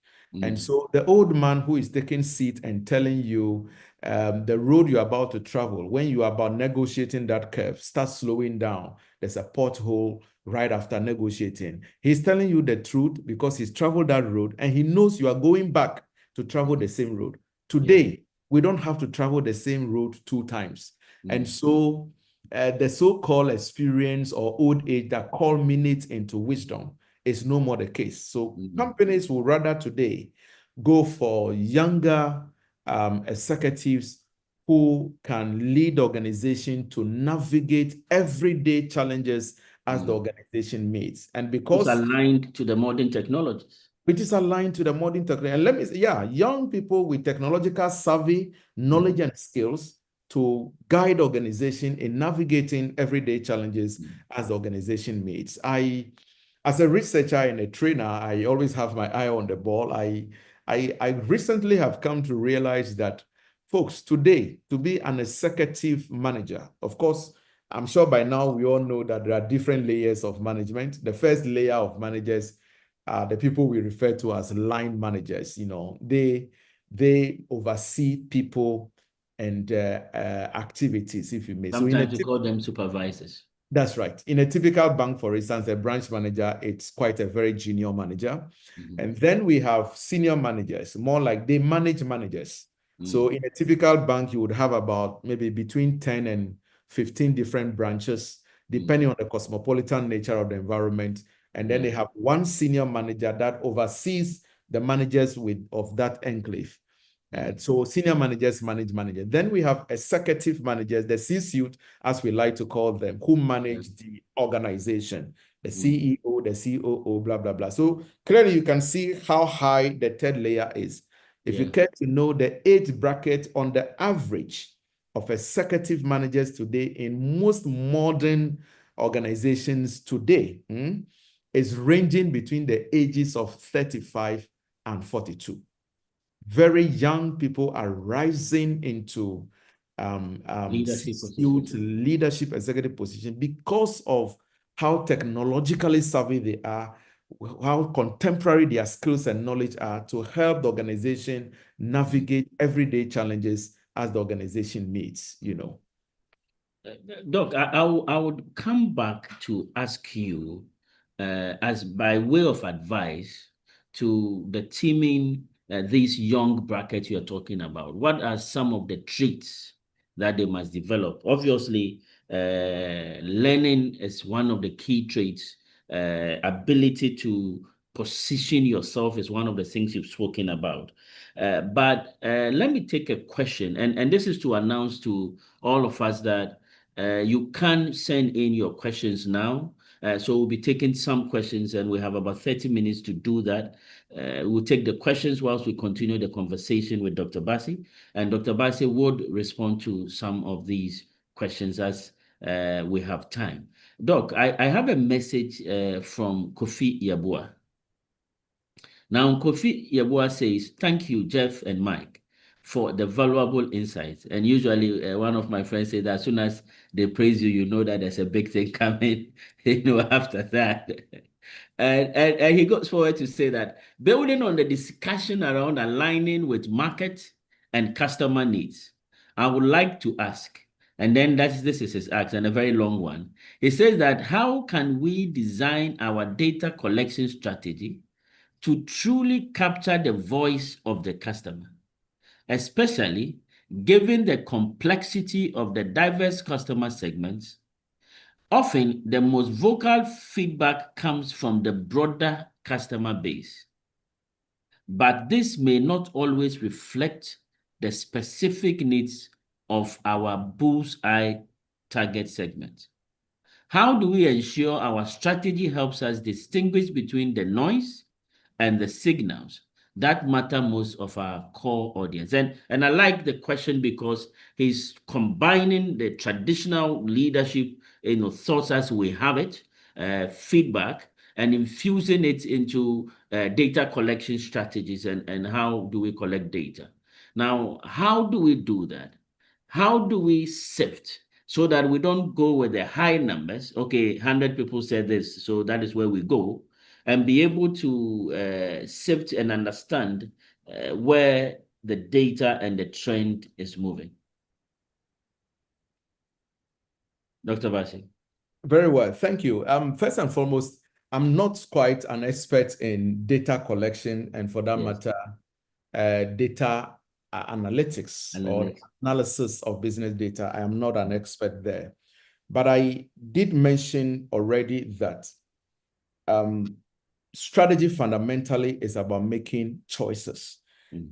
And so the old man who is taking seat and telling you the road you're about to travel, when you are about negotiating that curve, start slowing down. There's a pothole right after negotiating. He's telling you the truth because he's traveled that road and he knows you are going back to travel the same road. Today, we don't have to travel the same road 2 times. And so the so-called experience or old age that culminates into wisdom is no more the case. So companies will rather today go for younger executives who can lead the organization to navigate everyday challenges as the organization meets. And because it's aligned to the modern technologies. Which is aligned to the modern technology. And let me say, young people with technological savvy, knowledge and skills to guide organization in navigating everyday challenges as the organization meets. As a researcher and a trainer, I always have my eye on the ball. I recently have come to realize that, folks, today, to be an executive manager, of course, I'm sure by now we all know that there are different layers of management. The first layer of managers are the people we refer to as line managers. You know, they oversee people and activities, if you may. Sometimes we call them supervisors. That's right. In a typical bank, for instance, a branch manager, it's quite a very junior manager. And then we have senior managers, more like they manage managers. So in a typical bank, you would have about maybe between 10 and 15 different branches, depending on the cosmopolitan nature of the environment. And then they have one senior manager that oversees the managers of that enclave. So senior managers manage managers. Then we have executive managers, the C-suite, as we like to call them, who manage the organization, the CEO, the COO, blah, blah, blah. So clearly you can see how high the third layer is. If you care to know the age bracket on the average of executive managers today in most modern organizations today, is ranging between the ages of 35 and 42. Very young people are rising into leadership executive position because of how technologically savvy they are, how contemporary their skills and knowledge are to help the organization navigate everyday challenges as the organization meets, Doc, I would come back to ask you, as by way of advice to the teaming, these young brackets you're talking about, what are some of the traits that they must develop? Obviously, learning is one of the key traits. Ability to position yourself is one of the things you've spoken about. But let me take a question, and this is to announce to all of us that you can send in your questions now. So we'll be taking some questions, and we have about 30 minutes to do that. We'll take the questions whilst we continue the conversation with Dr. Bassi, and Dr. Bassi would respond to some of these questions as we have time. Doc, I have a message from Kofi Yabua. Now, Kofi Yabua says, "Thank you, Jeff and Mike, for the valuable insights." And usually one of my friends says that as soon as they praise you, you know that there's a big thing coming, after that. And he goes forward to say that building on the discussion around aligning with market and customer needs, I would like to ask, and then this is his ask, and a very long one. He says that how can we design our data collection strategy to truly capture the voice of the customer, especially given the complexity of the diverse customer segments? Often, the most vocal feedback comes from the broader customer base, but this may not always reflect the specific needs of our bullseye target segment. How do we ensure our strategy helps us distinguish between the noise and the signals that matter most of our core audience? And I like the question because he's combining the traditional leadership, thoughts as we have it, feedback, and infusing it into data collection strategies and how do we collect data. Now, how do we do that? How do we sift so that we don't go with the high numbers? Okay, 100 people said this, so that is where we go, and be able to sift and understand where the data and the trend is moving. Dr. Bassi. Very well, thank you. First and foremost, I'm not quite an expert in data collection and, for that matter, data analytics or analysis of business data. I am not an expert there. But I did mention already that strategy fundamentally is about making choices.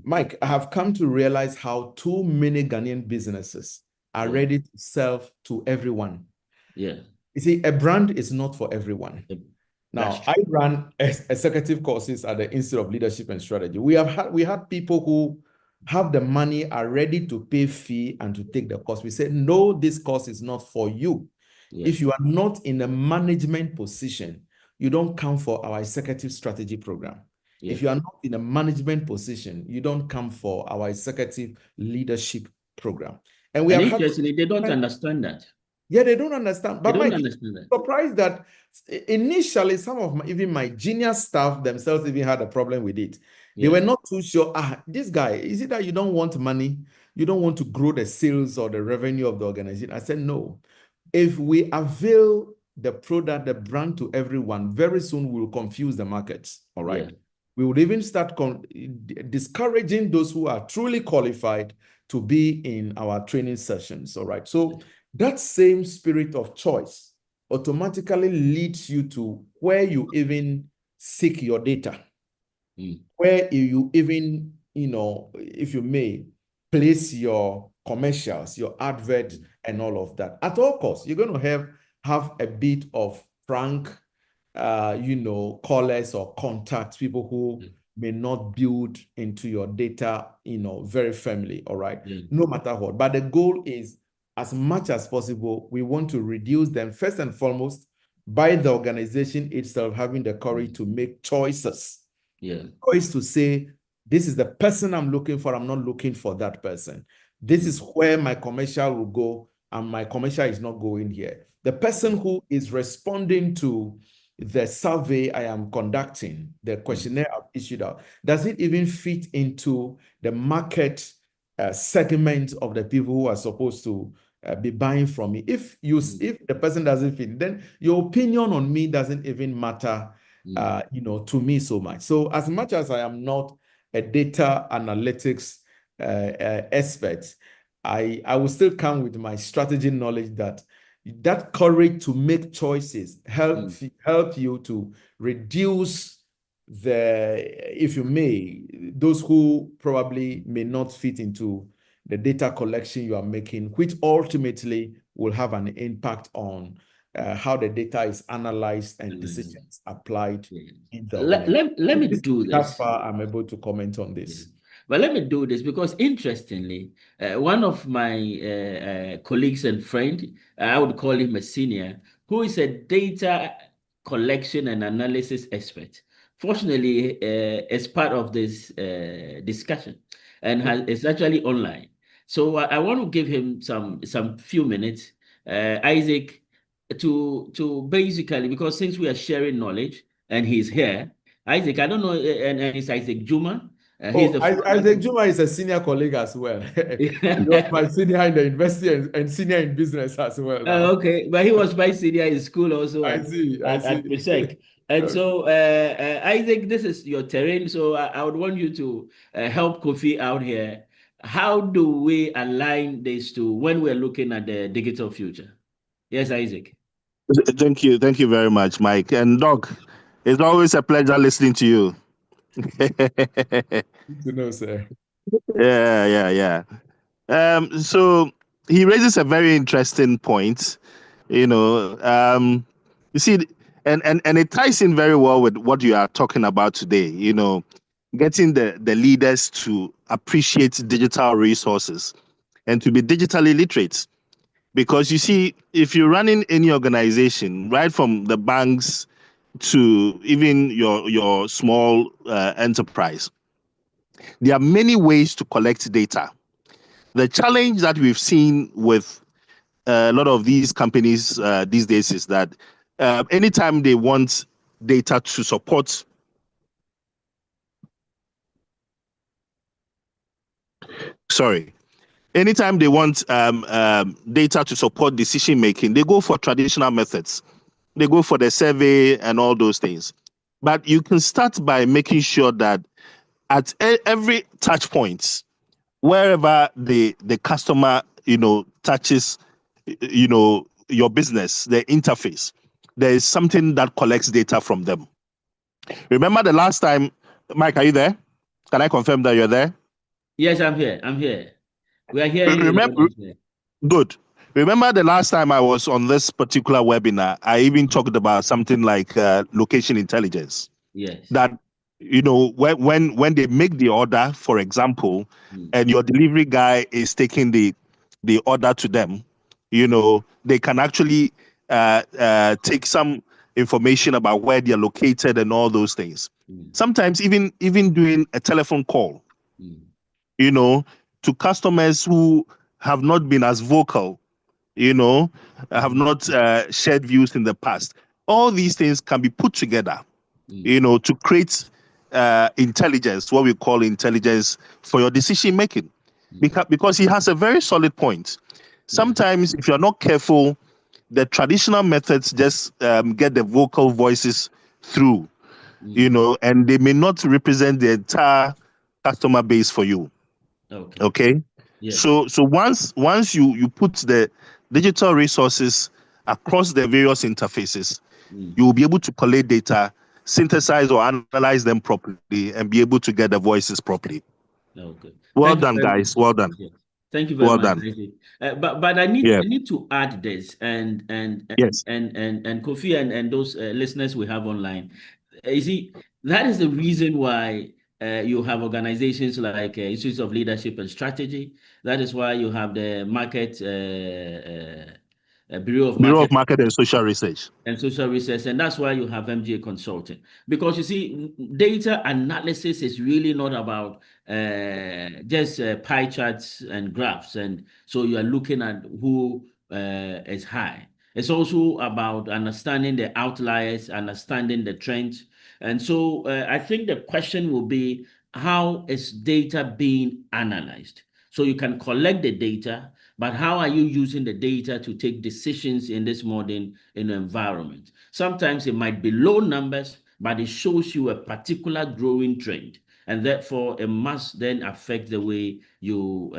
Mike, I have come to realize how too many Ghanaian businesses are ready to sell to everyone. Yeah. You see, a brand is not for everyone. Now, I run executive courses at the Institute of Leadership and Strategy. We had people who have the money, are ready to pay fee and to take the course. We said, no, this course is not for you. Yeah. If you are not in a management position, you don't come for our executive strategy program. Yeah. If you are not in a management position, you don't come for our executive leadership program. And interestingly, they don't understand that. Yeah, they don't understand. But I'm surprised that initially some of even my junior staff themselves even had a problem with it. They were not too sure. This guy, is it that you don't want money? You don't want to grow the sales or the revenue of the organization? I said, no. If we avail the product, the brand to everyone, very soon we will confuse the markets. All right. Yeah. We would even start discouraging those who are truly qualified to be in our training sessions. All right. So that same spirit of choice automatically leads you to where you even seek your data, where you even, if you may, place your commercials, your advert, and all of that. At all costs, you're going to have a bit of frank, callers or contacts, people who may not build into your data, very firmly, all right? Yeah. No matter what. But the goal is, as much as possible, we want to reduce them first and foremost by the organization itself having the courage to make choices. Yeah. Choice to say, this is the person I'm looking for. I'm not looking for that person. This is where my commercial will go, and my commercial is not going here. The person who is responding to the survey I am conducting, the questionnaire I've issued out, does it even fit into the market segment of the people who are supposed to be buying from me? If the person doesn't fit, then your opinion on me doesn't even matter, to me so much. So as much as I am not a data analytics expert, I will still come with my strategy knowledge that courage to make choices help you to reduce if you may, those who probably may not fit into the data collection you are making, which ultimately will have an impact on how the data is analyzed and decisions applied in the organization. Let me do this. That's far I'm able to comment on this. Yeah. But let me do this because, interestingly, one of my colleagues and friend, I would call him a senior, who is a data collection and analysis expert, fortunately, is part of this discussion and is actually online. So I want to give him some few minutes, Isaac, to basically, because since we are sharing knowledge and he's here, Isaac, I don't know, and it's Isaac Juma. Isaac Juma is a senior colleague as well. He was my senior in the university and senior in business as well. Okay, but he was my senior in school also I see. at Presec. And Okay. So, Isaac, this is your terrain. So I would want you to help Kofi out here. How do we align this to when we're looking at the digital future? Yes, Isaac. Thank you. Thank you very much, Mike. And Doc, it's always a pleasure listening to you. Good to know, sir. Yeah. So he raises a very interesting point. You see, and it ties in very well with what you are talking about today. Getting the leaders to appreciate digital resources and to be digitally literate. Because you see, if you're running any organization, right from the banks to even your small enterprise, there are many ways to collect data. The challenge that we've seen with a lot of these companies these days is that anytime they want data to support anytime they want data to support decision making, they go for traditional methods. They go for the survey and all those things. But you can start by making sure that at every touch point, wherever the customer touches your business, the interface, there is something that collects data from them. Remember the last time, Mike, are you there? Can I confirm that you're there? Yes, I'm here. We are hearing you. Good. Remember the last time I was on this particular webinar, I even talked about something like location intelligence. Yes. That when they make the order, for example, and your delivery guy is taking the order to them, they can actually take some information about where they're located and all those things. Sometimes even doing a telephone call, to customers who have not been as vocal, have not shared views in the past. All these things can be put together, to create intelligence, what we call intelligence for your decision making. Because he has a very solid point. Sometimes, if you're not careful, the traditional methods just get the vocal voices through, and they may not represent the entire customer base for you. Okay. Yes. So once you put the digital resources across the various interfaces, you will be able to collect data, synthesize or analyze them properly, and be able to get the voices properly. Okay. Well done, guys. Well done. Yeah. Thank you very much. But I need to add this and yes. and Kofi and those listeners we have online. You see, that is the reason why You have organizations like Institute of Leadership and Strategy. That is why you have the Bureau of Market and Social Research. And social research, and that's why you have MGA Consulting. Because you see, data analysis is really not about just pie charts and graphs, and so you are looking at who is high. It's also about understanding the outliers, understanding the trends. And so I think the question will be, how is data being analyzed? So you can collect the data, but how are you using the data to take decisions in this modern environment? Sometimes it might be low numbers, but it shows you a particular growing trend. And therefore, it must then affect the way you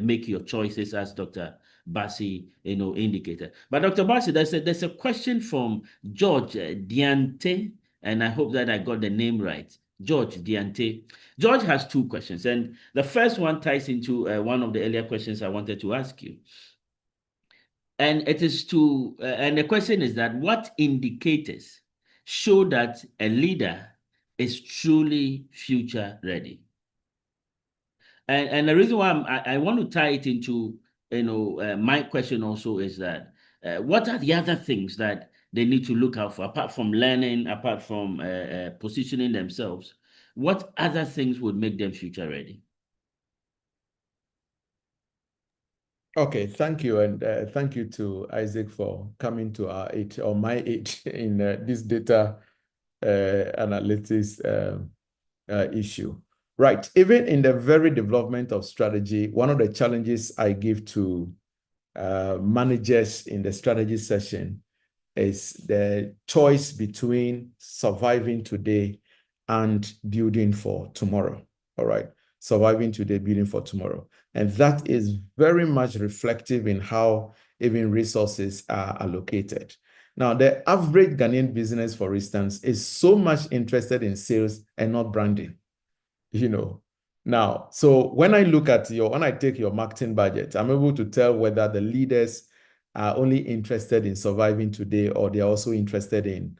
make your choices, as Dr. Bassi, indicated. But Dr. Bassi, there's a question from George Diante, and I hope that I got the name right. George Diante. George has two questions, and the first one ties into one of the earlier questions I wanted to ask you. And it is and the question is that what indicators show that a leader is truly future ready? And the reason why I want to tie it into, my question also is that what are the other things that they need to look out for, apart from learning, apart from positioning themselves? What other things would make them future ready? Okay, thank you. And thank you to Isaac for coming to our aid, or my aid, in this data analytics issue. Right. Even in the very development of strategy, one of the challenges I give to managers in the strategy session is the choice between surviving today and building for tomorrow. All right. Surviving today, building for tomorrow. And that is very much reflective in how even resources are allocated. Now, the average Ghanaian business, for instance, is so much interested in sales and not branding. Now, so when I take your marketing budget, I'm able to tell whether the leaders are only interested in surviving today, or they're also interested in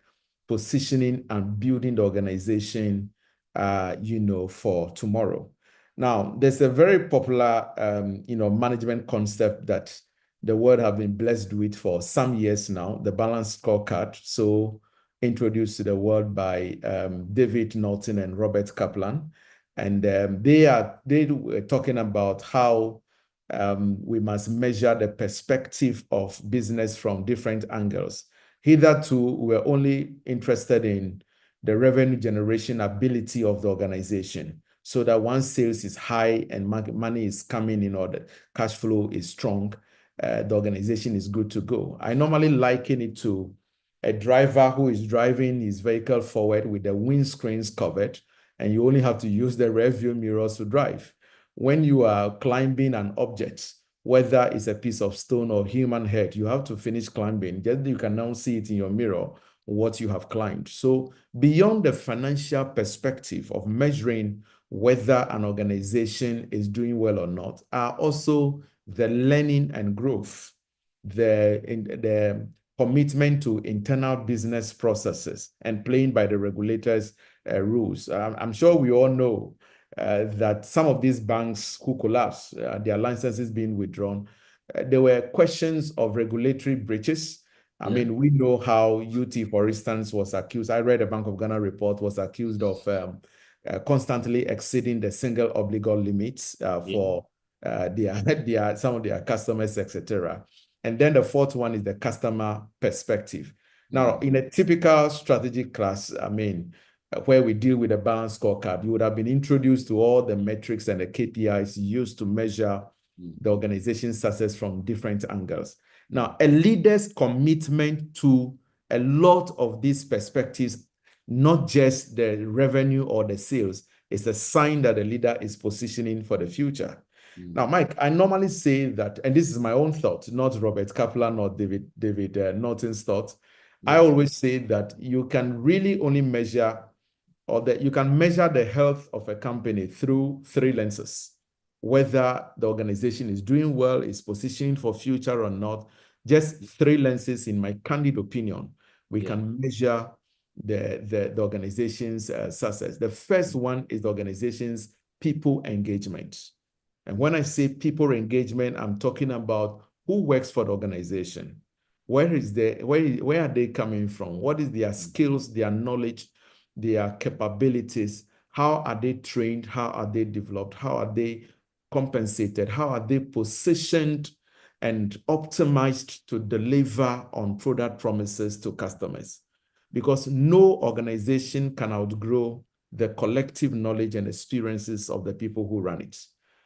positioning and building the organization, for tomorrow. Now, there's a very popular, management concept that the world have been blessed with for some years now, the balanced scorecard. So introduced to the world by David Norton and Robert Kaplan. And they were talking about how we must measure the perspective of business from different angles. Hitherto, we're only interested in the revenue generation ability of the organization, so that once sales is high and money is coming in, or the cash flow is strong, the organization is good to go. I normally liken it to a driver who is driving his vehicle forward with the windscreens covered, and you only have to use the rear view mirrors to drive. When you are climbing an object, whether it's a piece of stone or human head, you have to finish climbing. Then you can now see it in your mirror what you have climbed. So beyond the financial perspective of measuring whether an organization is doing well or not, are also the learning and growth, the commitment to internal business processes, and playing by the regulators' rules. I'm sure we all know that some of these banks who collapsed, their licenses being withdrawn, there were questions of regulatory breaches. I mean, we know how UT, for instance, was accused. I read a Bank of Ghana report, was accused of constantly exceeding the single obligor limits for some of their customers, etc. And then the fourth one is the customer perspective. Now, in a typical strategy class, I mean, where we deal with a balanced scorecard, you would have been introduced to all the metrics and the KPIs used to measure the organization's success from different angles. Now, a leader's commitment to a lot of these perspectives, not just the revenue or the sales, is a sign that the leader is positioning for the future. Now, Mike, I normally say that, and this is my own thought, not Robert Kaplan or David Norton's thought. I always say that you can really only measure, or that you can measure the health of a company through three lenses: whether the organization is doing well, is positioning for future or not. Just three lenses, in my candid opinion, we can measure the organization's success. The first one is the organization's people engagement. And when I say people engagement, I'm talking about who works for the organization. Where are they coming from? What is their skills, their knowledge, their capabilities? How are they trained? How are they developed? How are they compensated? How are they positioned and optimized to deliver on product promises to customers? Because no organization can outgrow the collective knowledge and experiences of the people who run it.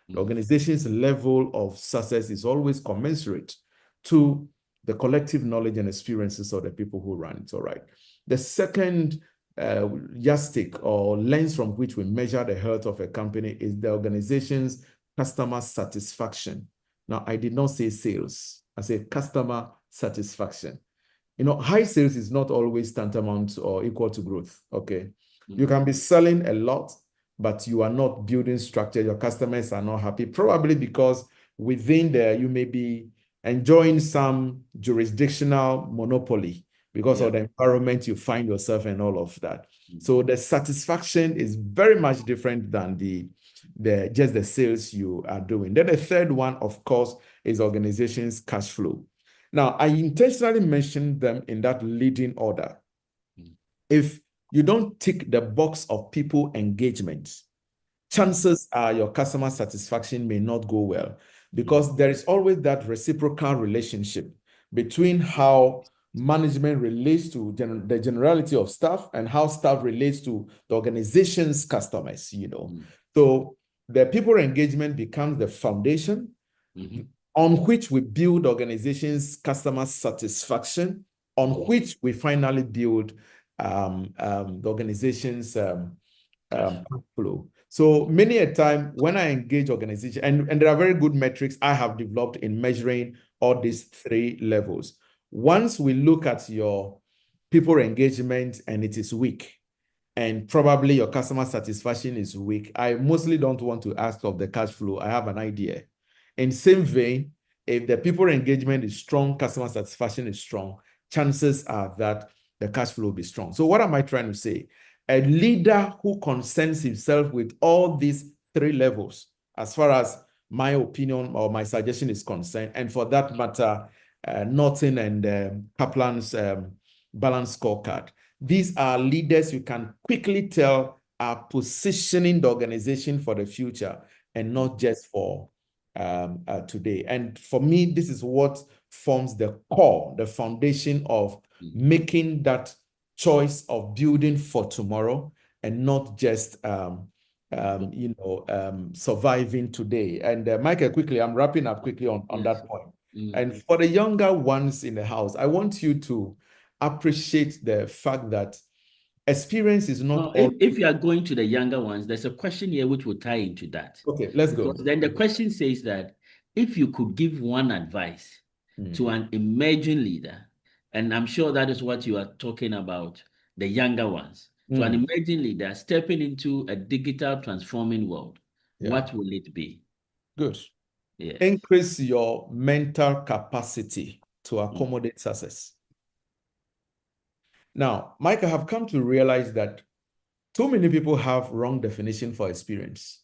The organization's level of success is always commensurate to the collective knowledge and experiences of the people who run it. All right. The second yardstick or lens from which we measure the health of a company is the organization's customer satisfaction. Now, I did not say sales. I said customer satisfaction. High sales is not always tantamount or equal to growth, okay? You can be selling a lot, but you are not building structure. Your customers are not happy, probably because within there, you may be enjoying some jurisdictional monopoly because of the environment you find yourself in, all of that. So the satisfaction is very much different than just the sales you are doing. Then the third one, of course, is organization's cash flow. Now, I intentionally mentioned them in that leading order. If you don't tick the box of people engagement, chances are your customer satisfaction may not go well, because there is always that reciprocal relationship between how management relates to the generality of staff and how staff relates to the organization's customers, So the people engagement becomes the foundation on which we build organizations' customer satisfaction, on which we finally build the organization's flow. So many a time when I engage organizations, and there are very good metrics I have developed in measuring all these three levels. Once we look at your people engagement and it is weak, and probably your customer satisfaction is weak, I mostly don't want to ask of the cash flow. I have an idea. In same vein, if the people engagement is strong, customer satisfaction is strong, chances are that the cash flow will be strong. So what am I trying to say? A leader who concerns himself with all these three levels, as far as my opinion or my suggestion is concerned, and for that matter, Norton and Kaplan's balanced scorecard. These are leaders you can quickly tell are positioning the organization for the future and not just for today. And for me, this is what forms the core, the foundation of making that choice of building for tomorrow and not just surviving today. And Michael, quickly, I'm wrapping up quickly on that point. And for the younger ones in the house, I want you to appreciate the fact that experience is not if you are going to the younger ones, there's a question here which will tie into that. Okay, let's go. Then the question says that if you could give one advice to an emerging leader, and I'm sure that is what you are talking about, the younger ones, to an emerging leader stepping into a digital transforming world, what will it be? Good. Yes. Increase your mental capacity to accommodate success. Now, Mike, I have come to realize that too many people have wrong definition for experience.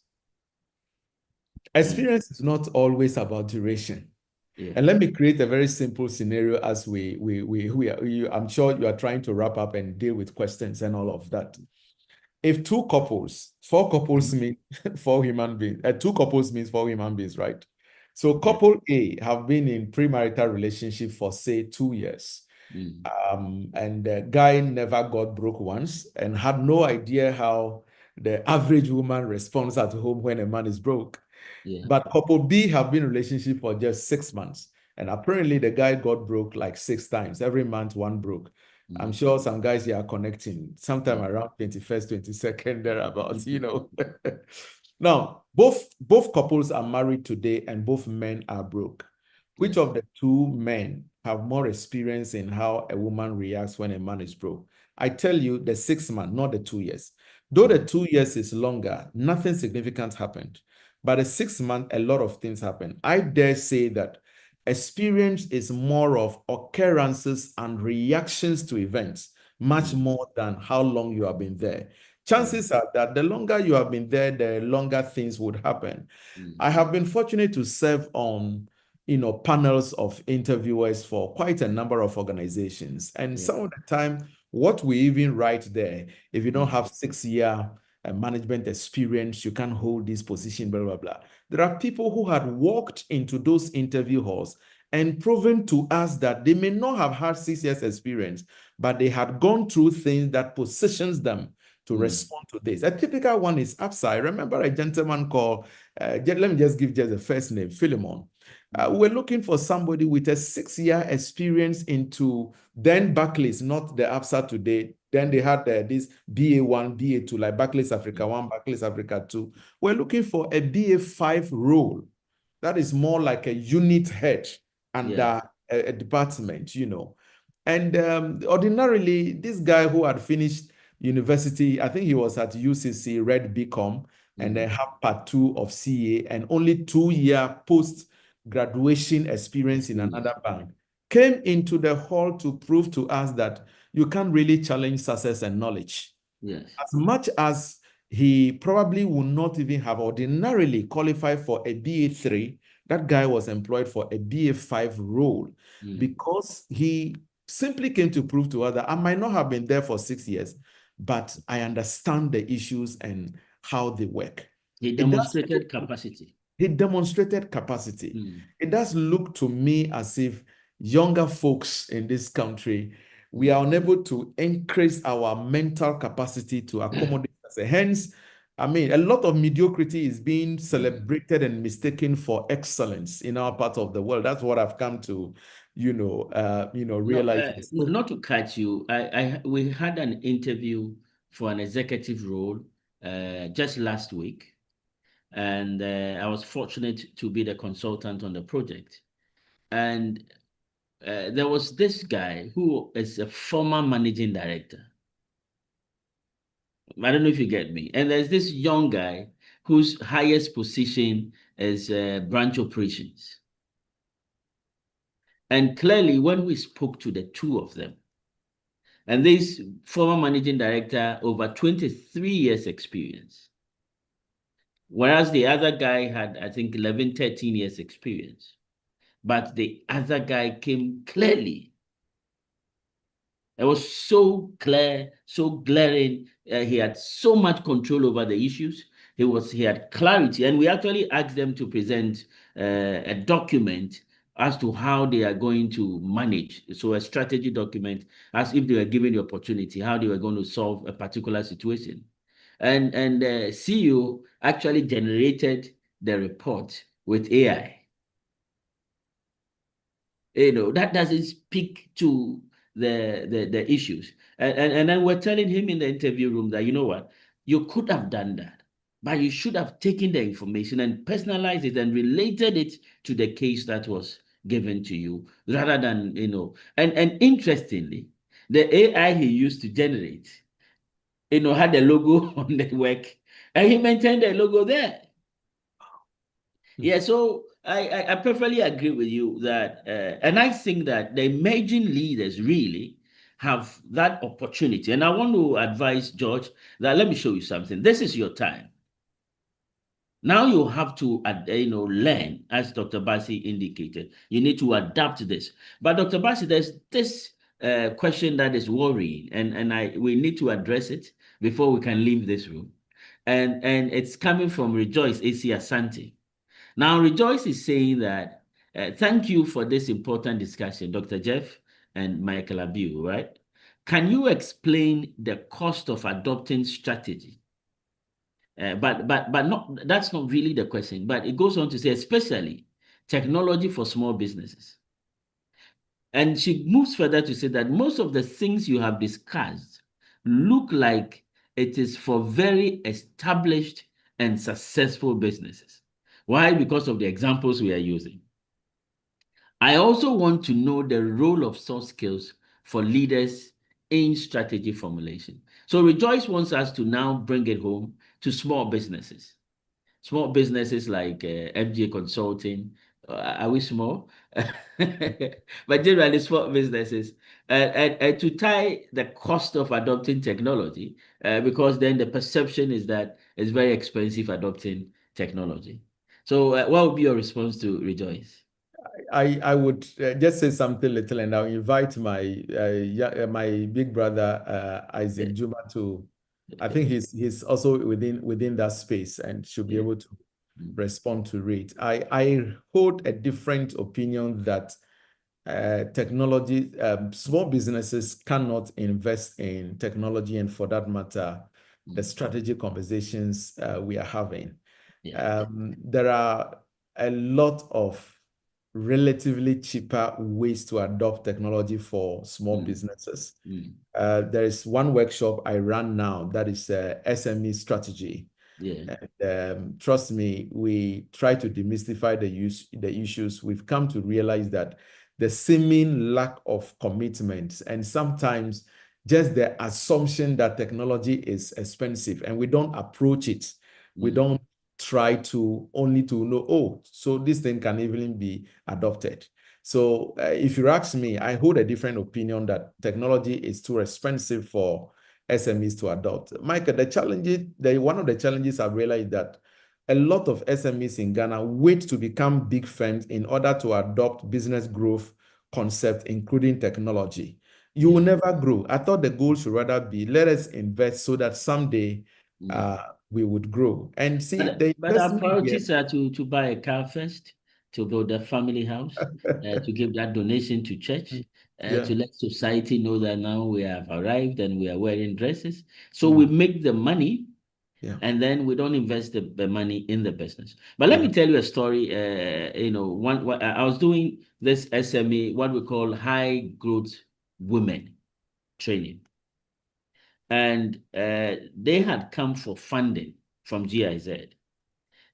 Experience is not always about duration. And let me create a very simple scenario as I'm sure you are trying to wrap up and deal with questions and all of that. If four couples mean four human beings, two couples means four human beings, right? So couple A have been in premarital relationship for say 2 years. And the guy never got broke once and had no idea how the average woman responds at home when a man is broke. But couple B have been in a relationship for just 6 months. And apparently the guy got broke like 6 times. Every month, one broke. I'm sure some guys here are connecting sometime around 21st, 22nd, thereabouts, Now, both couples are married today and both men are broke. Which of the two men have more experience in how a woman reacts when a man is broke? I tell you, the 6 months, not the 2 years. Though the 2 years is longer, nothing significant happened. But the 6 months, a lot of things happen. I dare say that experience is more of occurrences and reactions to events much more than how long you have been there. Chances are that the longer you have been there, the longer things would happen. I have been fortunate to serve on, panels of interviewers for quite a number of organizations. And some of the time, what we even write there, if you don't have 6-year management experience, you can't hold this position, blah, blah, blah. There are people who had walked into those interview halls and proven to us that they may not have had 6 years experience, but they had gone through things that positions them to respond to this. A typical one is APSA. I remember a gentleman called, let me just give just the first name, Philemon. We're looking for somebody with a 6-year experience into then Barclays, not the APSA today. Then they had this BA1, BA2, like Barclays Africa 1, Barclays Africa 2. We're looking for a BA5 role. That is more like a unit head under a department, And ordinarily, this guy who had finished university, I think he was at UCC, read BCom, and then have part 2 of CA and only 2-year post-graduation experience in another bank, came into the hall to prove to us that you can't really challenge success and knowledge. Yes. As much as he probably would not even have ordinarily qualified for a BA3, that guy was employed for a BA5 role because he simply came to prove to us that I might not have been there for 6 years, but I understand the issues and how they work. He demonstrated capacity. He demonstrated capacity. It does look to me as if younger folks in this country, we are unable to increase our mental capacity to accommodate us. Hence, I mean, a lot of mediocrity is being celebrated and mistaken for excellence in our part of the world. That's what I've come to, realize. Not to cut you, we had an interview for an executive role just last week, and I was fortunate to be the consultant on the project. And there was this guy who is a former managing director. I don't know if you get me. And there's this young guy whose highest position is branch operations. And clearly, when we spoke to the two of them, and this former managing director, over 23 years experience, whereas the other guy had, I think, 11, 13 years experience. But the other guy came clearly. It was so clear, so glaring. He had so much control over the issues. He had clarity, and we actually asked them to present a document as to how they are going to manage. So a strategy document, as if they were given the opportunity, how they were going to solve a particular situation. And the CEO actually generated the report with AI. That doesn't speak to the issues. And then we're telling him in the interview room that, you know what, you could have done that, but you should have taken the information and personalized it and related it to the case that was given to you, rather than, and interestingly, the AI he used to generate, had the logo on the work, and he maintained the logo there. Yeah, so I perfectly agree with you that, and I think that the emerging leaders really have that opportunity. And I want to advise George that, let me show you something. This is your time. Now you have to, learn, as Dr. Bassi indicated. You need to adapt this. But Dr. Bassi, there's this question that is worrying, and we need to address it before we can leave this room. And it's coming from Rejoice A.C. Asante. Now, Rejoice is saying that, thank you for this important discussion, Dr. Jeff and Michael Abiu, right? Can you explain the cost of adopting strategy? But that's not really the question, but it goes on to say, especially technology for small businesses. And she moves further to say that most of the things you have discussed look like it is for very established and successful businesses. Why? Because of the examples we are using. I also want to know the role of soft skills for leaders in strategy formulation. So Rejoice wants us to now bring it home to small businesses. Small businesses like FJ Consulting, Are we small? But generally, small businesses. And to tie the cost of adopting technology, because then the perception is that it's very expensive adopting technology. So, what would be your response to Rejoice? I would just say something little, and I'll invite my big brother Isaac Juma to. I think he's also within that space and should be able to respond to it. I hold a different opinion that technology, small businesses cannot invest in technology, and for that matter, the strategic conversations we are having. There are a lot of relatively cheaper ways to adopt technology for small businesses. There is one workshop I run now that is SME strategy. And trust me, we try to demystify the issues. We've come to realize that the seeming lack of commitment and sometimes just the assumption that technology is expensive and we don't approach it. We don't try to only to know, oh, so this thing can even be adopted. So if you ask me, I hold a different opinion that technology is too expensive for SMEs to adopt. Michael, one of the challenges I've realized that a lot of SMEs in Ghana wait to become big firms in order to adopt business growth concept, including technology. You will never grow. I thought the goal should rather be, let us invest so that someday we would grow. And see, but our priorities are to buy a car first, to build a family house, to give that donation to church, to let society know that now we have arrived and we are wearing dresses. So we make the money, and then we don't invest the money in the business. But let me tell you a story. I was doing this SME, what we call high growth women training. And they had come for funding from GIZ.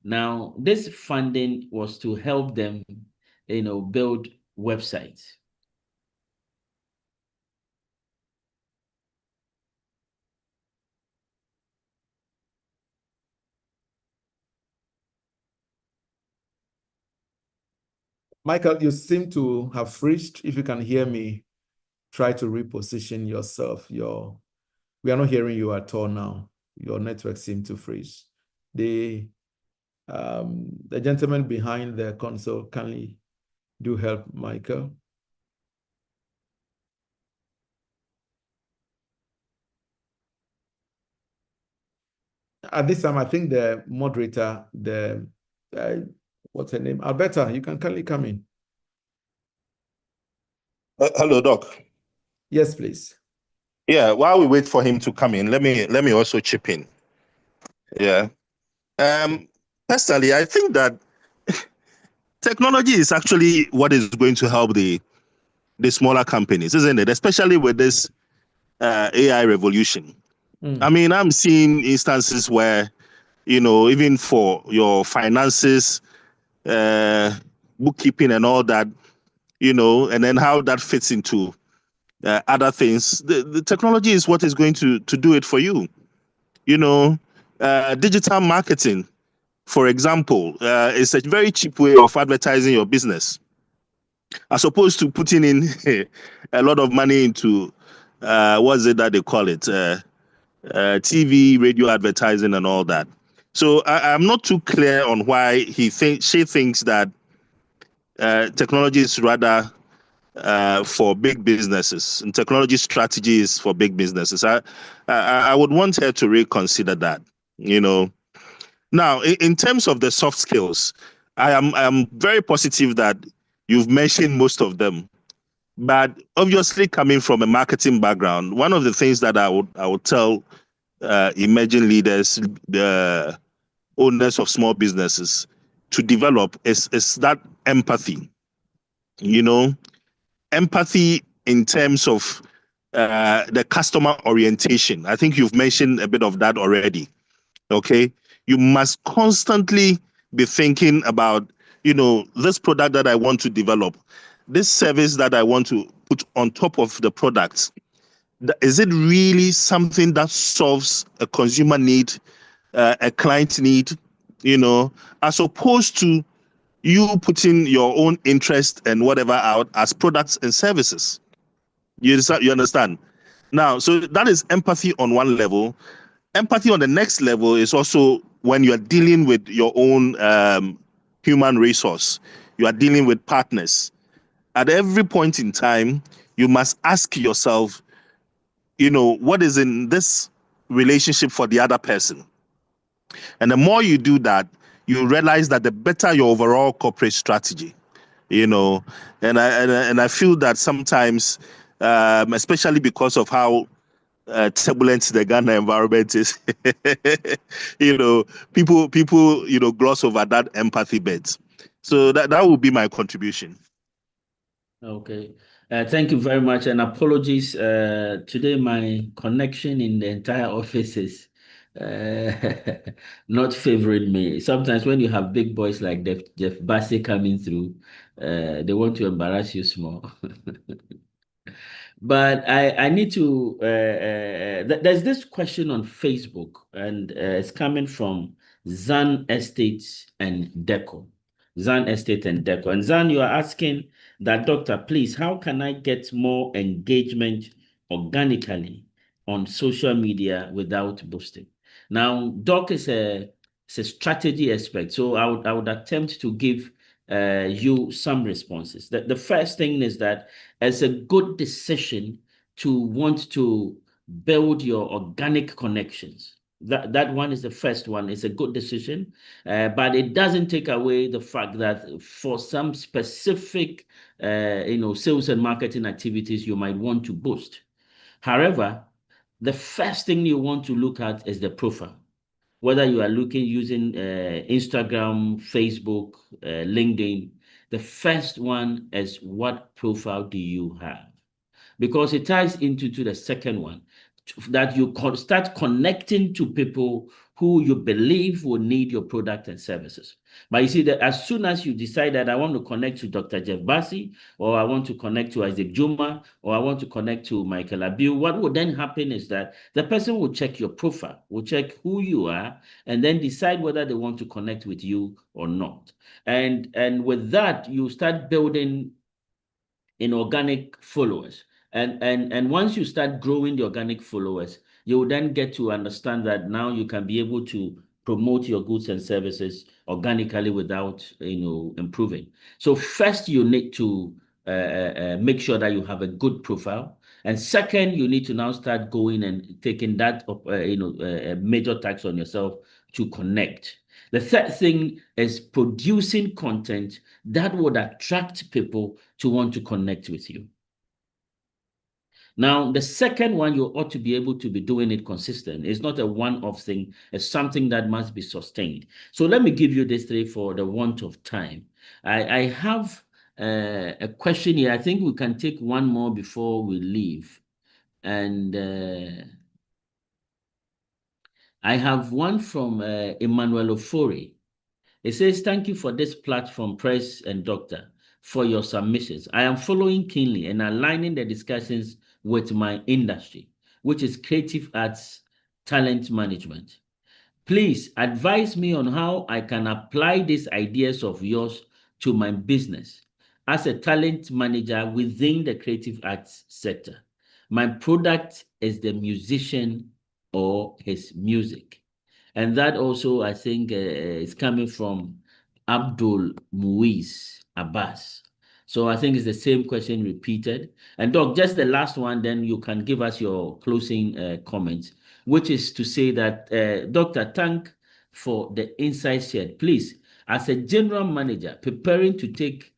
Now, this funding was to help them, build websites. Michael, you seem to have freezed. If you can hear me, try to reposition yourself. We are not hearing you at all now. Your network seemed to freeze. The gentleman behind the console, kindly do help Michael. At this time, I think the moderator, what's her name? Alberta, you can kindly come in. Hello, Doc. Yes, please. Yeah, while we wait for him to come in, let me also chip in. Yeah. Personally, I think that technology is actually what is going to help the smaller companies, isn't it? Especially with this AI revolution. I mean, I'm seeing instances where, even for your finances, bookkeeping and all that, and then how that fits into other things. The technology is what is going to do it for you. Digital marketing, for example, is a very cheap way of advertising your business, as opposed to putting in a lot of money into what's it that they call it, TV, radio advertising, and all that. So I'm not too clear on why she thinks that technology is rather for big businesses, and technology strategy is for big businesses. I would want her to reconsider that. Now, in terms of the soft skills, I am very positive that you've mentioned most of them. But obviously, coming from a marketing background, one of the things that I would tell emerging leaders, the owners of small businesses, to develop is that empathy. Empathy in terms of the customer orientation. I think you've mentioned a bit of that already. Okay, you must constantly be thinking about, this product that I want to develop, this service that I want to put on top of the products. Is it really something that solves a consumer need, a client need, as opposed to you putting your own interest and whatever out as products and services. You understand? Now, so that is empathy on one level. Empathy on the next level is also when you are dealing with your own human resource. You are dealing with partners. At every point in time, you must ask yourself, what is in this relationship for the other person? And the more you do that, you realize that the better your overall corporate strategy. And I feel that sometimes, especially because of how turbulent the Ghana environment is, people gloss over that empathy bit. So that would be my contribution. Okay. Thank you very much, and apologies. Today my connection in the entire office is not favoring me. Sometimes when you have big boys like Jeff Bassi coming through, they want to embarrass you small. But I need to. There's this question on Facebook, and it's coming from Zan Estates and Deco. Zan Estate and Deco. And Zan, you are asking that, Doctor, please, how can I get more engagement organically on social media without boosting? Now, Doc is a strategy expert, so I would attempt to give you some responses. The first thing is that it's a good decision to want to build your organic connections. That one is the first one. It's a good decision, but it doesn't take away the fact that for some specific, sales and marketing activities, you might want to boost. However, the first thing you want to look at is the profile. Whether you are looking using Instagram, Facebook, LinkedIn, the first one is what profile do you have? Because it ties into the second one, that you start connecting to people who you believe will need your product and services. But you see that as soon as you decide that I want to connect to Dr. Jeff Bassi, or I want to connect to Isaac Juma, or I want to connect to Michael Abiu, what would then happen is that the person will check your profile, will check who you are, and then decide whether they want to connect with you or not. And with that, you start building organic followers. And once you start growing the organic followers, you will then get to understand that now you can be able to promote your goods and services organically without improving. So first you need to make sure that you have a good profile, and second you need to now start going and taking that major tax on yourself to connect. The third thing is producing content that would attract people to want to connect with you. Now, the second one, you ought to be able to be doing it consistent. It's not a one-off thing. It's something that must be sustained. So let me give you these three for the want of time. I have a question here. I think we can take one more before we leave. And I have one from Emmanuel Ofori. It says, thank you for this platform, Press and Doctor, for your submissions. I am following keenly and aligning the discussions with my industry, which is creative arts talent management. Please advise me on how I can apply these ideas of yours to my business as a talent manager within the creative arts sector. My product is the musician or his music. And that also, I think, is coming from Abdul Muiz Abbas. So I think it's the same question repeated. And Doc, just the last one, then you can give us your closing comments, which is to say that, Doctor, thank for the insights shared. Please, as a general manager preparing to take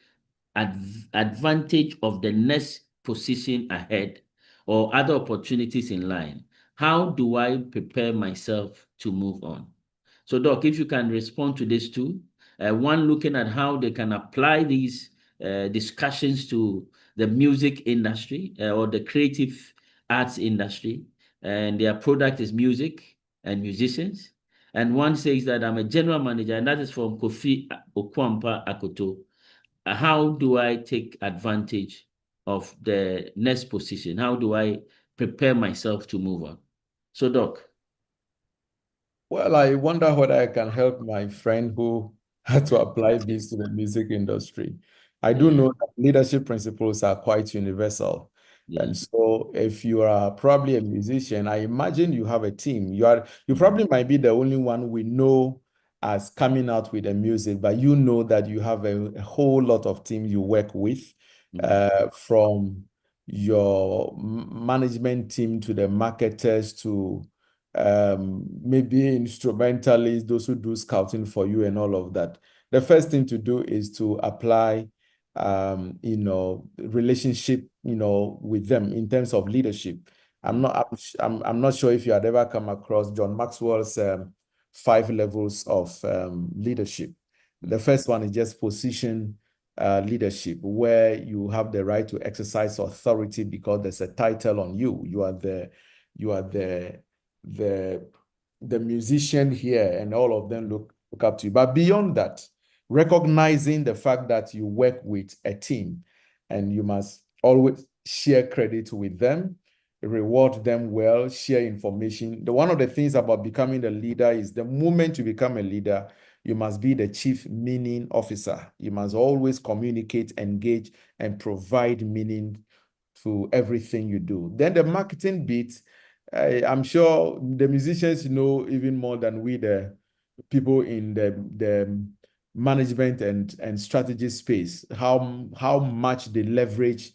advantage of the next position ahead or other opportunities in line, how do I prepare myself to move on? So, Doc, if you can respond to this too, one looking at how they can apply these discussions to the music industry or the creative arts industry, and their product is music and musicians. And one says that I'm a general manager, and that is from Kofi Okwampa Akoto. How do I take advantage of the next position? How do I prepare myself to move on? So, Doc. Well, I wonder whether I can help my friend who how to apply this to the music industry. I do Yeah. know that leadership principles are quite universal. Yeah. And so if you are probably a musician, I imagine you have a team. You Mm. probably might be the only one we know as coming out with the music, but you know that you have a whole lot of team you work with, from your management team to the marketers to maybe instrumentalists, those who do scouting for you and all of that. The first thing to do is to apply, relationship, with them in terms of leadership. I'm not sure if you had ever come across John Maxwell's 5 levels of leadership. The first one is just position leadership, where you have the right to exercise authority because there's a title on you. You are the musician here, and all of them look up to you. But beyond that, recognizing the fact that you work with a team and you must always share credit with them, reward them well, share information. One of the things about becoming a leader is the moment you become a leader, you must be the chief meaning officer. You must always communicate, engage, and provide meaning to everything you do. Then the marketing bit, I'm sure the musicians know even more than we, the people in the management and strategy space, how much they leverage,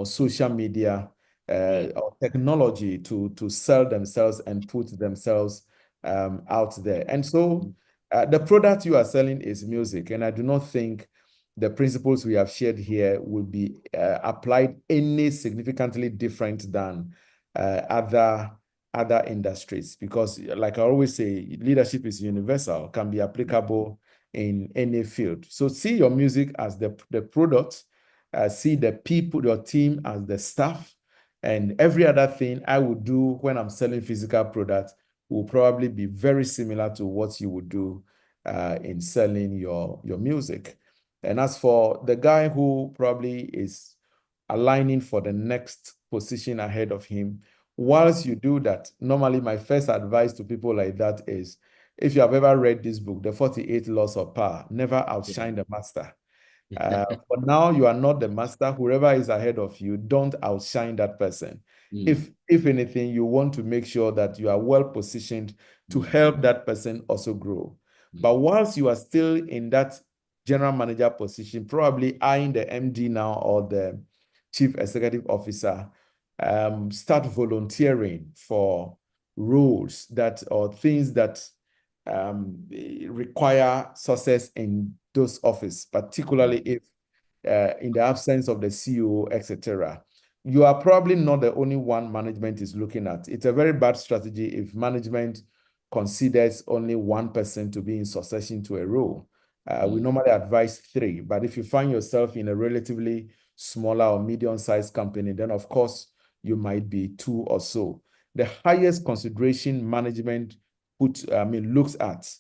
social media or technology to sell themselves and put themselves out there. And so the product you are selling is music, and I do not think the principles we have shared here will be applied any significantly different than other industries, because like I always say, leadership is universal, can be applicable in any field. So see your music as the product, see the people, your team as the staff, and every other thing I would do when I'm selling physical products will probably be very similar to what you would do in selling your music. And as for the guy who probably is aligning for the next position ahead of him, whilst you do that, normally my first advice to people like that is, if you have ever read this book, The 48 Laws of Power, never outshine the master. For now, you are not the master. Whoever is ahead of you, don't outshine that person. If anything, you want to make sure that you are well positioned to help that person also grow. But whilst you are still in that general manager position, probably eyeing the MD now or the chief executive officer, start volunteering for roles or things that require success in those offices, particularly if in the absence of the CEO, etc. You are probably not the only one management is looking at. It's a very bad strategy if management considers only one person to be in succession to a role. We normally advise 3, but if you find yourself in a relatively smaller or medium-sized company, then of course you might be 2 or so. The highest consideration management looks at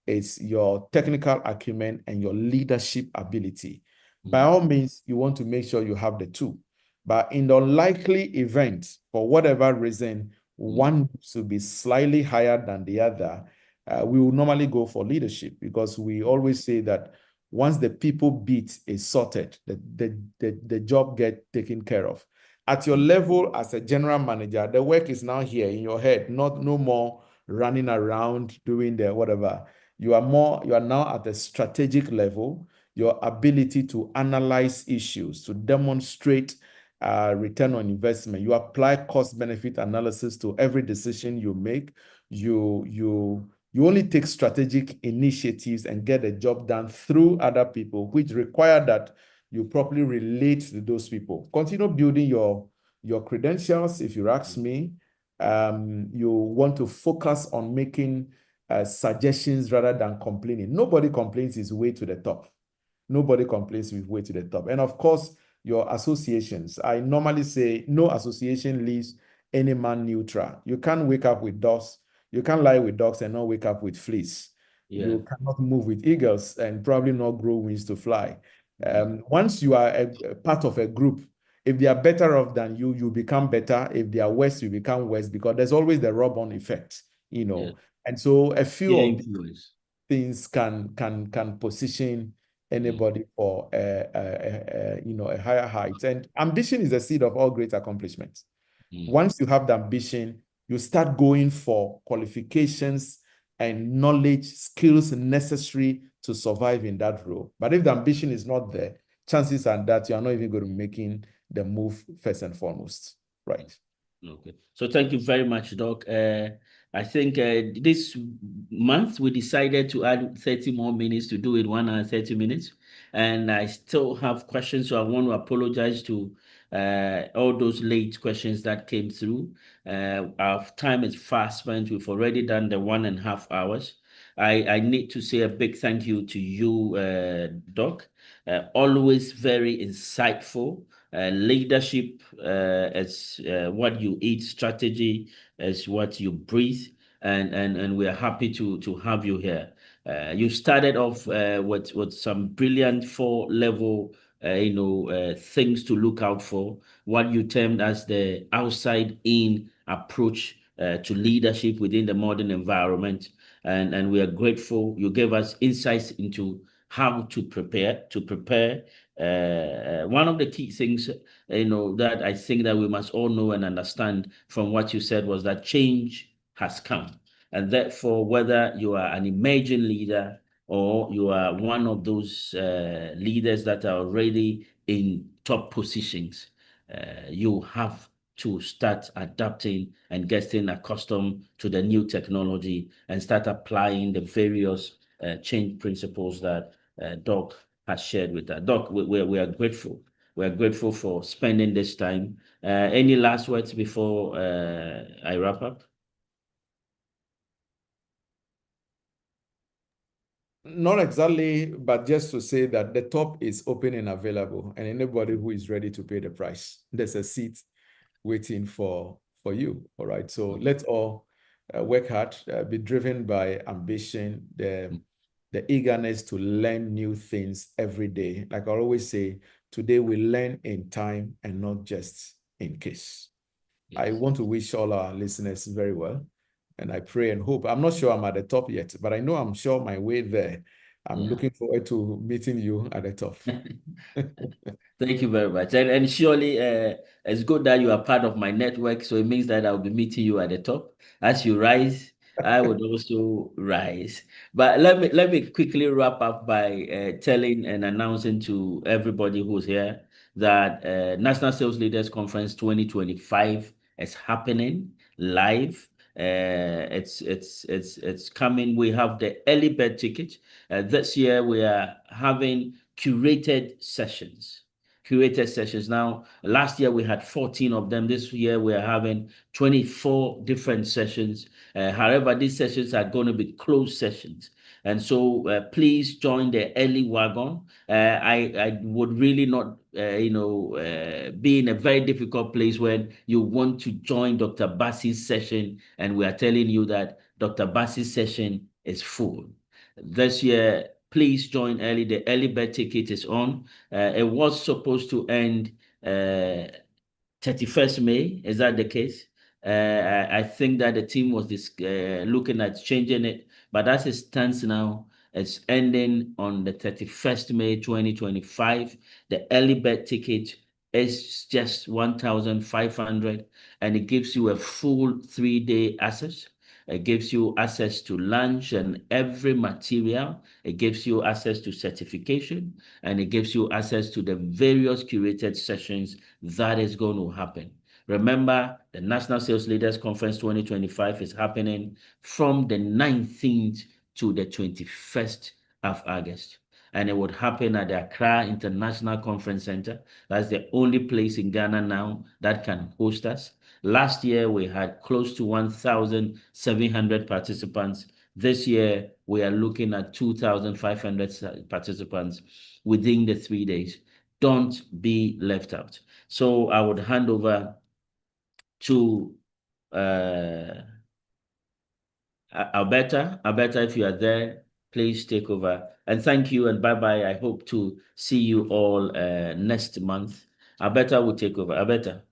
is your technical acumen and your leadership ability. By all means, you want to make sure you have the 2. But in the unlikely event, for whatever reason, one should be slightly higher than the other, we will normally go for leadership, because we always say that once the people bit is sorted, the job gets taken care of. At your level as a general manager, the work is now here in your head, no more running around doing the whatever. You are now at a strategic level. Your ability to analyze issues, to demonstrate return on investment. You apply cost-benefit analysis to every decision you make. You only take strategic initiatives and get the job done through other people, which require that you properly relate to those people. Continue building your credentials, if you ask me. You want to focus on making suggestions rather than complaining. Nobody complains his way to the top. Nobody complains his way to the top. And of course, your associations. I normally say no association leaves any man neutral. You can't wake up with dogs. You can't lie with dogs and not wake up with fleas. You cannot move with eagles and probably not grow wings to fly. Once you are a part of a group, if they are better off than you, you become better. If they are worse, you become worse, because there's always the rub-on effect, Yeah. And so a few of things can position anybody for a higher height. And ambition is the seed of all great accomplishments. Once you have the ambition, you start going for qualifications and knowledge, skills necessary to survive in that role. But if the ambition is not there, chances are that you are not even going to be making the move first and foremost, right? Okay. So thank you very much, Doc. I think this month we decided to add 30 more minutes to do it 1 hour 30 minutes. And I still have questions, so I want to apologize to all those late questions that came through. Our time is fast spent. We've already done the 1.5 hours. I need to say a big thank you to you, Doc. Always very insightful. Leadership is what you eat, strategy is what you breathe, and we are happy to have you here. You started off with some brilliant 4-level things to look out for, what you termed as the outside in approach to leadership within the modern environment. And we are grateful. You gave us insights into how to prepare. One of the key things, that I think that we must all know and understand from what you said was that change has come. And therefore, whether you are an emerging leader or you are one of those leaders that are already in top positions, you have to start adapting and getting accustomed to the new technology and start applying the various change principles that Doc has shared with us. Doc, we are grateful. We are grateful for spending this time. Any last words before I wrap up? Not exactly, but just to say that the top is open and available, and anybody who is ready to pay the price, there's a seat waiting for you. All right. So let's all work hard, be driven by ambition, the eagerness to learn new things every day. Like I always say, today we learn in time and not just in case. Yes. I want to wish all our listeners very well. And I pray and hope. I'm not sure I'm at the top yet, but I know I'm sure my way there. I'm looking forward to meeting you at the top. Thank you very much. And surely it's good that you are part of my network. So it means that I'll be meeting you at the top. As you rise, I would also rise. But let me quickly wrap up by telling and announcing to everybody who's here that National Sales Leaders Conference 2025 is happening live. It's coming. We have the early bird ticket. This year we are having curated sessions. Now, last year we had 14 of them. This year we are having 24 different sessions. However, these sessions are going to be closed sessions. And so please join the early wagon. I would really not, be in a very difficult place when you want to join Dr. Bassi's session and we are telling you that Dr. Bassi's session is full. This year, please join early. The early bird ticket is on. It was supposed to end 31st May. Is that the case? I think that the team was looking at changing it, but as it stands now, it's ending on the 31st May 2025. The early bird ticket is just 1,500, and it gives you a full 3-day access. It gives you access to lunch and every material. It gives you access to certification, and it gives you access to the various curated sessions that is going to happen. Remember, the National Sales Leaders Conference 2025 is happening from the 19th to the 21st of August. And it would happen at the Accra International Conference Center. That's the only place in Ghana now that can host us. Last year, we had close to 1,700 participants. This year, we are looking at 2,500 participants within the 3 days. Don't be left out. So I would hand over to Alberta. Alberta, if you are there, please take over. And thank you and bye-bye. I hope to see you all next month. Alberta will take over. Alberta.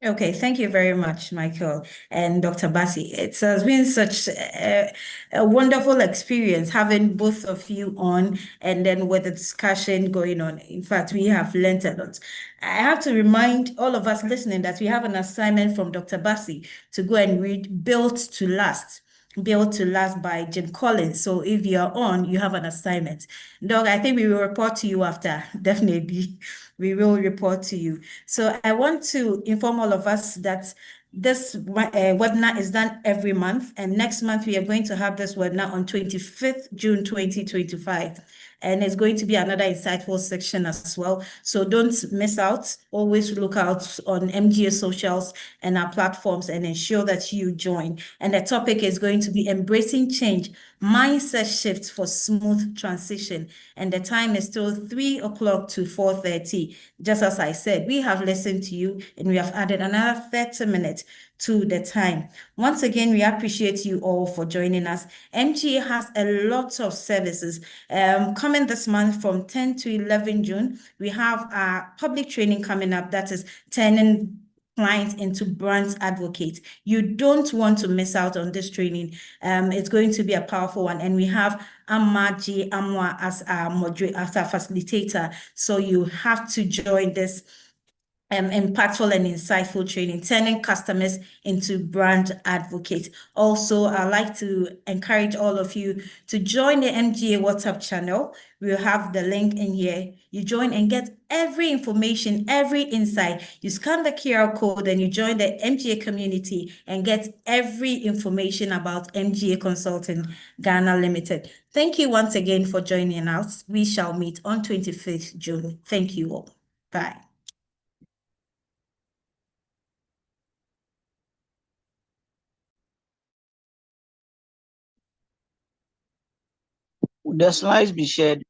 Okay, thank you very much, Michael and Dr. Bassi. It has been such a wonderful experience having both of you on and then with the discussion going on. In fact, we have learned a lot. I have to remind all of us listening that we have an assignment from Dr. Bassi to go and read Built to Last. Built to Last by Jim Collins. So if you're on, you have an assignment. Doug, I think we will report to you after. Definitely, we will report to you. So I want to inform all of us that this webinar is done every month, and next month we are going to have this webinar on 25th June 2025. And it's going to be another insightful section as well. So don't miss out. Always look out on MGA socials and our platforms and ensure that you join. And the topic is going to be embracing change, mindset shift for smooth transition. And the time is still 3 o'clock to 4:30. Just as I said, we have listened to you and we have added another 30 minutes to the time. Once again, we appreciate you all for joining us. MGA has a lot of services coming this month from 10 to 11 June. We have our public training coming up, that is turning clients into brand advocates. You don't want to miss out on this training. It's going to be a powerful one. And we have Amma J. Amwa as our moderator, as our facilitator. So you have to join this impactful and insightful training, turning customers into brand advocates. Also, I'd like to encourage all of you to join the MGA WhatsApp channel. We'll have the link in here. You join and get every information, every insight. You scan the QR code and you join the MGA community and get every information about MGA Consulting Ghana Limited. Thank you once again for joining us. We shall meet on 25th June. Thank you all. Bye. Would the slides be shared?